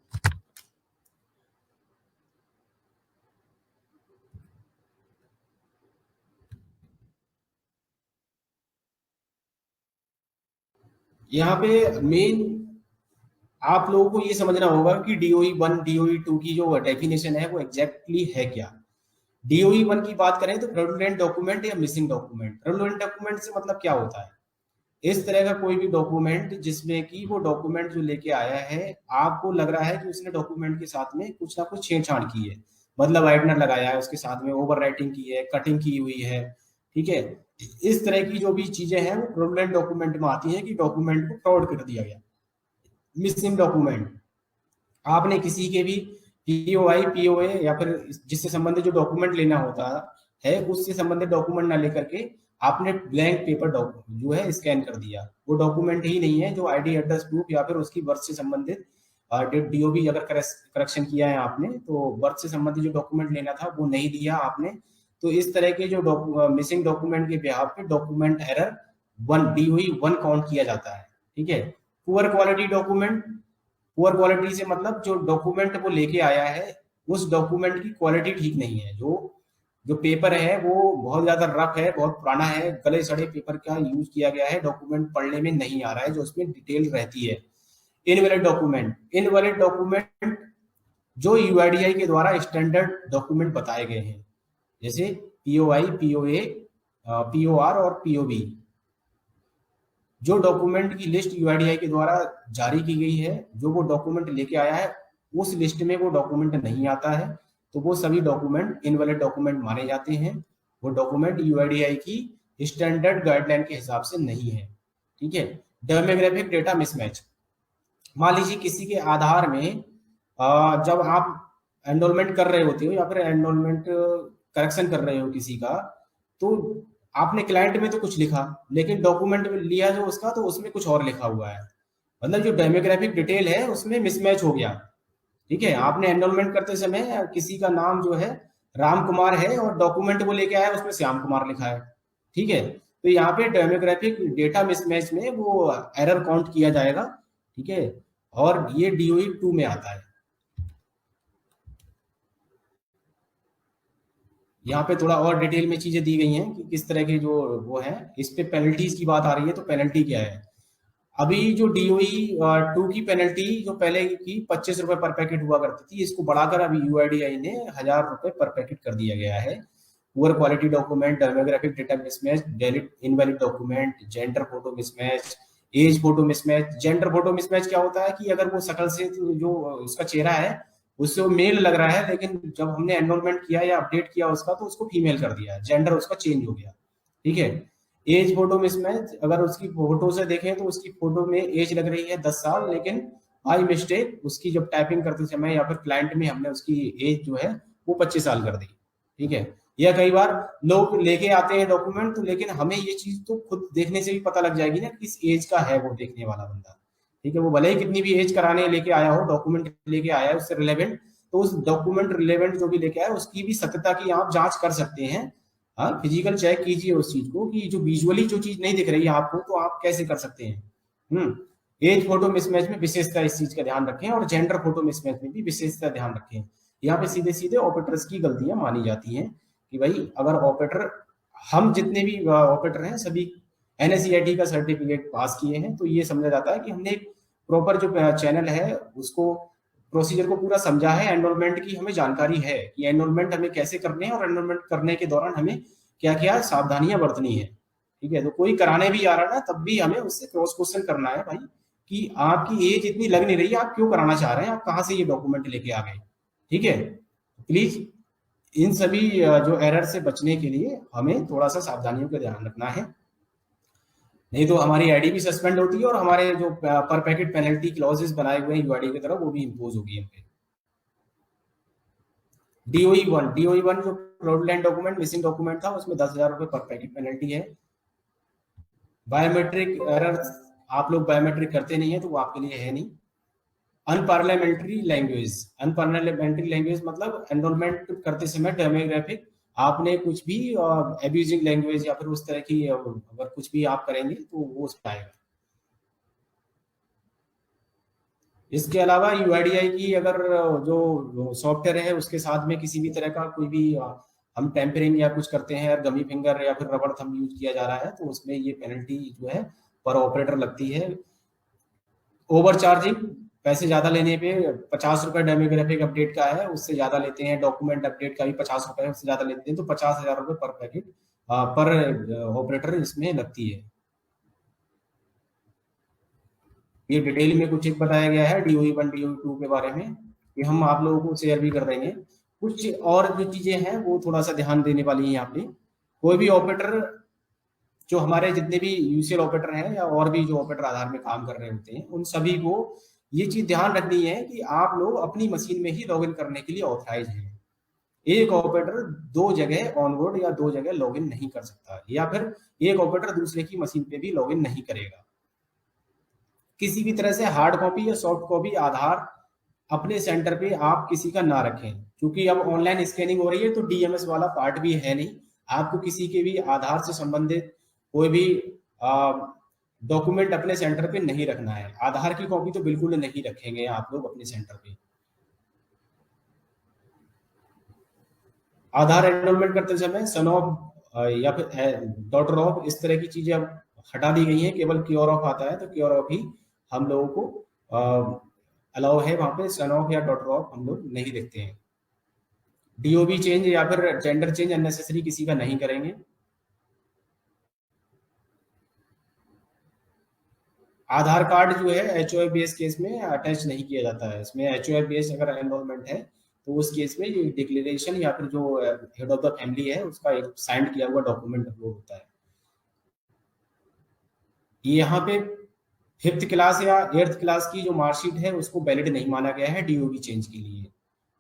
यहाँ पे मेन आप लोगों को ये समझना होगा कि डीओई 1 डीओई 2 की जो डेफिनेशन है वो एग्जैक्टली है क्या। डीओई 1 की बात करें तो फ्रॉडुलेंट डॉक्यूमेंट या मिसिंग डॉक्यूमेंट। फ्रॉडुलेंट डॉक्यूमेंट से मतलब क्या होता है, इस तरह का कोई भी डॉक्यूमेंट जिसमें कि वो डॉक्यूमेंट जो लेके आया है आपको लग रहा है कि उसने डॉक्यूमेंट के साथ में कुछ ना कुछ छेड़छाड़ की है, मतलब वाइटनर लगाया है उसके साथ में, ओवर राइटिंग की है, कटिंग की हुई है, ठीक है। इस तरह की जो भी चीजें हैं वो फ्रॉडुलेंट डॉक्यूमेंट में आती है कि डॉक्यूमेंट को फ्रॉड कर दिया गया। मिसिंग डॉक्यूमेंट, आपने किसी के भी पीओआई पीओए या फिर जिससे संबंधित जो डॉक्यूमेंट लेना होता है उससे संबंधित डॉक्यूमेंट ना लेकर के आपने ब्लैंक पेपर जो है स्कैन कर दिया, वो डॉक्यूमेंट ही नहीं है जो आईडी एड्रेस प्रूफ या फिर उसकी बर्थ से संबंधित डीओबी अगर करेक्शन किया है आपने तो बर्थ से संबंधित जो डॉक्यूमेंट लेना था वो नहीं दिया आपने। तो इस तरह के जो मिसिंग डॉक्यूमेंट के बिहाफ पे डॉक्यूमेंट एरर 1 डीओई 1 काउंट किया जाता है, ठीक है। Poor quality document, poor quality से मतलब जो डॉक्यूमेंट वो लेके आया है उस डॉक्यूमेंट की क्वालिटी ठीक नहीं है, जो जो पेपर है वो बहुत ज्यादा रफ है, बहुत पुराना है, गले सड़े पेपर का यूज किया गया है, डॉक्यूमेंट पढ़ने में नहीं आ रहा है जो उसमें डिटेल रहती है। इनवैलिड डॉक्यूमेंट, इनवैलिड डॉक्यूमेंट जो यूआईडीआई के द्वारा स्टैंडर्ड डॉक्यूमेंट बताए गए हैं, जैसे पीओआई पीओए पीओआर और पीओबी, जो डॉक्यूमेंट की लिस्ट यूआईडीआई के द्वारा जारी की गई है, जो वो डॉक्यूमेंट लेके आया है उस लिस्ट में वो डॉक्यूमेंट नहीं आता है तो वो सभी डॉक्यूमेंट इनवैलिड डॉक्यूमेंट माने जाते हैं। वो डॉक्यूमेंट यूआईडीआई की स्टैंडर्ड गाइडलाइन के हिसाब से नहीं है, ठीक है। डेमोग्राफिक डेटा मिसमैच, मान लीजिए किसी के आधार में जब आप एनरोलमेंट कर रहे होते हो या फिर एनरोलमेंट करेक्शन कर रहे हो किसी का, तो आपने क्लाइंट में तो कुछ लिखा लेकिन डॉक्यूमेंट में लिया जो उसका तो उसमें कुछ और लिखा हुआ है, मतलब जो डेमोग्राफिक डिटेल है उसमें मिसमैच हो गया, ठीक है। आपने एनरोलमेंट करते समय किसी का नाम जो है राम कुमार है और डॉक्यूमेंट वो लेके आया उसमें श्याम कुमार लिखा है, ठीक है। तो यहाँ पे डेमोग्राफिक डेटा मिसमैच में वो एरर काउंट किया जाएगा, ठीक है, और ये डीओई 2 में आता है। यहाँ पे थोड़ा और डिटेल में चीजें दी गई हैं कि किस तरह के जो वो है, इस पे पेनल्टीज की बात आ रही है तो पेनल्टी क्या है। अभी जो DOE 2 की पेनल्टी जो पहले की 25 रुपए पर पैकेट हुआ करती थी, इसको बढ़ाकर अभी UIDAI ने 1000 रुपए पर पैकेट कर दिया गया है। Poor quality document, demographic data mismatch, valid invalid document, gender photo mismatch, age photo mismatch. Gender photo mismatch क्या होता है कि अगर वो शक्ल से जो उसका चेहरा है उससे वो मेल लग रहा है, लेकिन जब हमने एनरोलमेंट किया या अपडेट किया उसका तो उसको फीमेल कर दिया, जेंडर उसका चेंज हो गया। ठीक है। एज फोटो मिसमैच, अगर उसकी फोटो से देखें तो उसकी फोटो में एज लग रही है 10 साल, लेकिन बाई मिस्टेक उसकी जब टाइपिंग करते समय या फिर क्लाइंट में हमने उसकी एज जो है वो 25 साल कर दी। ठीक है। या कई बार लोग लेके आते हैं डॉक्यूमेंट, तो लेकिन हमें ये चीज तो खुद देखने से भी पता लग जाएगी ना किस एज का है वो देखने वाला बंदा। ठीक है। वो भले ही कितनी भी एज कराने लेके आया हो, डॉक्यूमेंट लेके आया है उससे रिलेवेंट, तो उस डॉक्यूमेंट रिलेवेंट जो भी लेके आया उसकी भी सत्यता की आप जांच कर सकते हैं। हाँ, फिजिकल चेक कीजिए उस चीज को कि जो विजुअली जो चीज नहीं दिख रही है आपको तो आप कैसे कर सकते हैं। एज फोटो मिसमैच में विशेषता इस चीज का ध्यान रखें, और जेंडर फोटो मिसमैच में भी विशेषता ध्यान रखें। यहाँ पे सीधे सीधे ऑपरेटर्स की गलतियां मानी जाती हैं कि भाई अगर ऑपरेटर, हम जितने भी ऑपरेटर हैं सभी NSEIT का सर्टिफिकेट पास किए हैं, तो ये समझा जाता है कि हमने एक प्रॉपर जो चैनल है उसको, प्रोसीजर को पूरा समझा है। एनरोलमेंट की हमें जानकारी है कि एनरोलमेंट हमें कैसे करने हैं और एनरोलमेंट करने के दौरान हमें क्या क्या सावधानियां बरतनी है। ठीक है। तो कोई कराने भी आ रहा है ना, तब भी हमें उससे क्रॉस क्वेश्चन करना है भाई कि आपकी एज इतनी लग नहीं रही है, आप क्यों कराना चाह रहे हैं, आप कहाँ से ये डॉक्यूमेंट लेके आ गए। ठीक है। प्लीज इन सभी जो एरर से बचने के लिए हमें थोड़ा सा सावधानियों का ध्यान रखना है, नहीं तो हमारी आईडी भी सस्पेंड होती है और हमारे जो पर पैकेट पेनल्टी क्लॉजेस बनाए हुए हैं UID की तरफ वो भी इम्पोज होगी हम पे। DOE 1 जो फ्रॉडुलेंट डॉक्यूमेंट, मिसिंग डॉक्यूमेंट था, उसमें 10,000 रुपए पर पैकेट पेनल्टी है। बायोमेट्रिक एरर, आप लोग बायोमेट्रिक करते नहीं है तो वो आपके लिए है नहीं। अनपार्लियामेंट्री लैंग्वेज, अनपार्लियामेंट्री लैंग्वेज मतलब एनरोलमेंट करते समय डेमोग्राफिक आपने कुछ भी एब्यूजिंग लैंग्वेज या फिर उस तरह की अगर कुछ भी आप करेंगे तो वो उस पर आएगा। इसके अलावा UIDAI की अगर जो सॉफ्टवेयर है उसके साथ में किसी भी तरह का कोई भी हम टेम्परिंग या कुछ करते हैं, गमी फिंगर या फिर रबड़ थंब यूज किया जा रहा है, तो उसमें ये पेनल्टी जो है पर ऑपरेटर लगती है। ओवर चार्जिंग, पैसे ज्यादा लेने पे 50 रुपए डेमोग्राफिक अपडेट का है, उससे ज्यादा लेते हैं। डॉक्यूमेंट अपडेट का भी 50 रुपए है, उससे ज्यादा लेते हैं, तो 50,000 रुपए पर पैकेट पर ऑपरेटर इसमें लगती है। ये डिटेल में कुछ एक बताया गया है DOE 1 DOE 2 के बारे में, कि हम आप लोगों को शेयर भी कर देंगे। कुछ और जो चीजें हैं वो थोड़ा सा ध्यान देने वाली हैं यहाँ पे। कोई भी ऑपरेटर, जो हमारे जितने भी UCL ऑपरेटर हैं या और भी जो ऑपरेटर आधार में काम कर रहे होते हैं, उन सभी को ये चीज ध्यान रखनी है कि आप लोग अपनी मशीन में ही लॉगिन करने के लिए ऑथराइज हैं। एक ऑपरेटर दो जगह ऑनबोर्ड या दो जगह लॉगिन नहीं कर सकता, या फिर एक ऑपरेटर दूसरे की मशीन पे भी लॉगिन नहीं करेगा। किसी भी तरह से हार्ड कॉपी या सॉफ्ट कॉपी आधार अपने सेंटर पे आप किसी का ना रखें, क्योंकि अब ऑनलाइन स्कैनिंग हो रही है तो DMS वाला पार्ट भी है नहीं। आपको किसी के भी आधार से संबंधित कोई भी डॉक्यूमेंट अपने सेंटर पे नहीं रखना है। आधार की कॉपी तो बिल्कुल नहीं रखेंगे आप लोग अपने सेंटर पे। आधार एनरोलमेंट करते समय सन ऑफ या फिर डॉटर ऑफ, इस तरह की चीजें अब हटा दी गई हैं, केवल क्योर ऑफ आता है, तो क्योर ऑफ ही हम लोगों को अलाउ है। वहां पे सन ऑफ या डॉटर ऑफ हम लोग नहीं देखते हैं। DOB चेंज या फिर जेंडर चेंज अननेसेसरी किसी का नहीं करेंगे। आधार कार्ड जो है HOF बेस केस में अटैच नहीं किया जाता है। इसमें HOF बेस अगर एनरोलमेंट है तो उस केस में ये डिक्लेरेशन या फिर जो हेड ऑफ द फैमिली है उसका एक साइन किया हुआ डॉक्यूमेंट अपलोड होता है। यहाँ पे 5th क्लास या 8th क्लास की जो मार्कशीट है उसको वैलिड नहीं माना गया है DOB चेंज के लिए।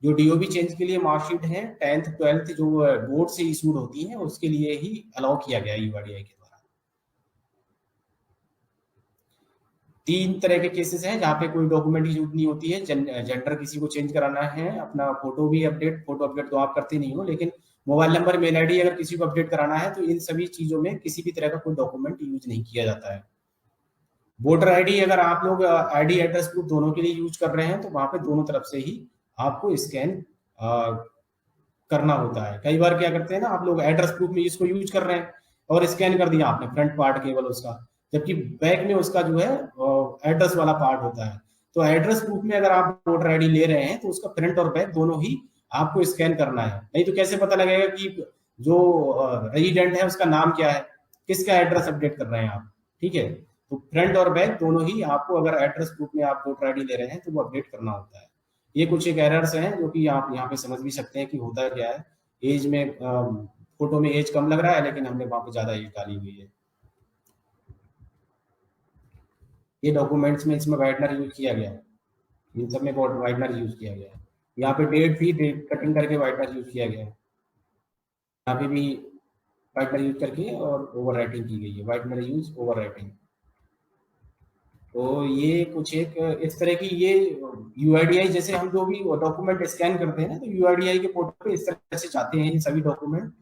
जो DOB चेंज के लिए मार्कशीट है 10th 12th जो बोर्ड से इशूड होती है उसके लिए ही अलाउ किया गया UIDAI के द्वारा। 3 तरह के केसेस हैं जहाँ पे कोई डॉक्यूमेंट की जरूरत नहीं होती है। जेंडर किसी को चेंज कराना है, अपना फोटो भी अपडेट, फोटो अपडेट तो आप करते नहीं हो, लेकिन मोबाइल नंबर, मेल आईडी अगर किसी को अपडेट कराना है तो इन सभी चीजों में किसी भी तरह का कोई डॉक्यूमेंट यूज नहीं किया जाता है। वोटर आईडी, अगर आप लोग आईडी एड्रेस प्रूफ दोनों के लिए यूज कर रहे हैं तो वहां पे दोनों तरफ से ही आपको स्कैन करना होता है। कई बार क्या करते हैं ना, आप लोग एड्रेस प्रूफ में इसको यूज कर रहे हैं और स्कैन कर दिया आपने फ्रंट पार्ट केवल उसका, जबकि बैक में उसका जो है एड्रेस वाला पार्ट होता है। तो एड्रेस प्रूफ में अगर आप वोटर आईडी ले रहे हैं तो उसका फ्रंट और बैक दोनों ही आपको स्कैन करना है, नहीं तो कैसे पता लगेगा कि जो रेजिडेंट है उसका नाम क्या है, किसका एड्रेस अपडेट कर रहे हैं आप। ठीक है, तो फ्रंट और बैक दोनों ही आपको, अगर एड्रेस प्रूफ में आप वोटर आईडी ले रहे हैं तो वो अपडेट करना होता है। ये कुछ एक एरर्स हैं जो कि आप यहाँ पे समझ भी सकते हैं कि होता क्या है। एज में फोटो में एज कम लग रहा है, लेकिन हमने वहां पे ज्यादा एज डाली हुई है। ये डॉक्यूमेंट्स में इसमें वाइटनर यूज किया गया है, इन सब में वाइटनर यूज किया गया है। यहाँ पे डेट थी, डेट कटिंग करके वाइटनर यूज किया गया है। यहाँ पे भी वाइटनर यूज करके और ओवर राइटिंग की गई है, वाइटनर यूज ओवर राइटिंग। तो ये कुछ एक इस तरह की ये यूआईडीआई, जैसे हम जो भी डॉक्यूमेंट स्कैन करते हैं ना, तो यूआईडीआई के पोर्टल पे इस तरह से चाहते हैं ये सभी डॉक्यूमेंट।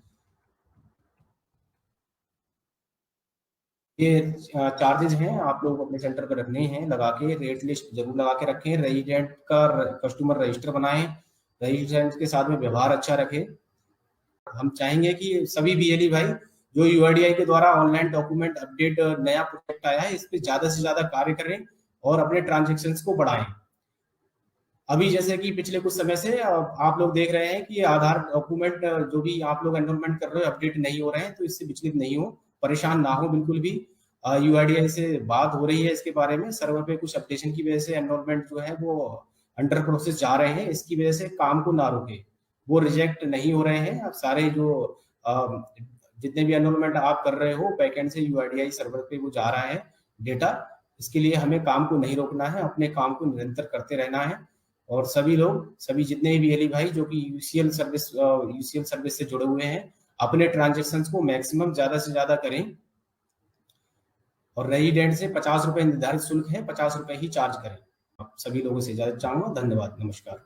ये चार्जेस हैं, आप लोग अपने सेंटर पर रखने हैं, लगा के रेट लिस्ट जरूर लगा के रखें। रेजिडेंट का कस्टमर रजिस्टर बनाएं, रेजिडेंट के साथ में व्यवहार अच्छा रखें। हम चाहेंगे कि सभी बीएलई भाई जो यूआईडीआई के द्वारा ऑनलाइन डॉक्यूमेंट अपडेट नया प्रोजेक्ट आया है, इस पे ज्यादा से ज्यादा कार्य करें और अपने ट्रांजेक्शन को बढ़ाएं। अभी जैसे कि पिछले कुछ समय से आप लोग देख रहे हैं कि आधार डॉक्यूमेंट जो भी आप लोग एनरोलमेंट कर रहे हो अपडेट नहीं हो रहे हैं, तो इससे विचलित नहीं हो, परेशान ना हो बिल्कुल भी। यूआईडीआई से बात हो रही है इसके बारे में, सर्वर पे कुछ अपडेशन की वजह से एनरोलमेंट जो है वो अंडर प्रोसेस जा रहे हैं, इसकी वजह से काम को ना रोके, वो रिजेक्ट नहीं हो रहे हैं। अब सारे जो जितने भी एनरोलमेंट आप कर रहे हो बैकएंड से यूआईडीआई सर्वर पे वो जा रहा है डेटा। इसके लिए हमें काम को नहीं रोकना है, अपने काम को निरंतर करते रहना है। और सभी लोग, सभी जितने भी बीएलई भाई जो कि यूसीएल सर्विस से जुड़े हुए हैं, अपने ट्रांजेक्शन को मैक्सिमम ज्यादा से ज्यादा करें। और रेजिडेंट से 50 रुपए निर्धारित शुल्क है, 50 रुपए ही चार्ज करें। आप सभी लोगों से इजाजत चाहूंगा। धन्यवाद, नमस्कार।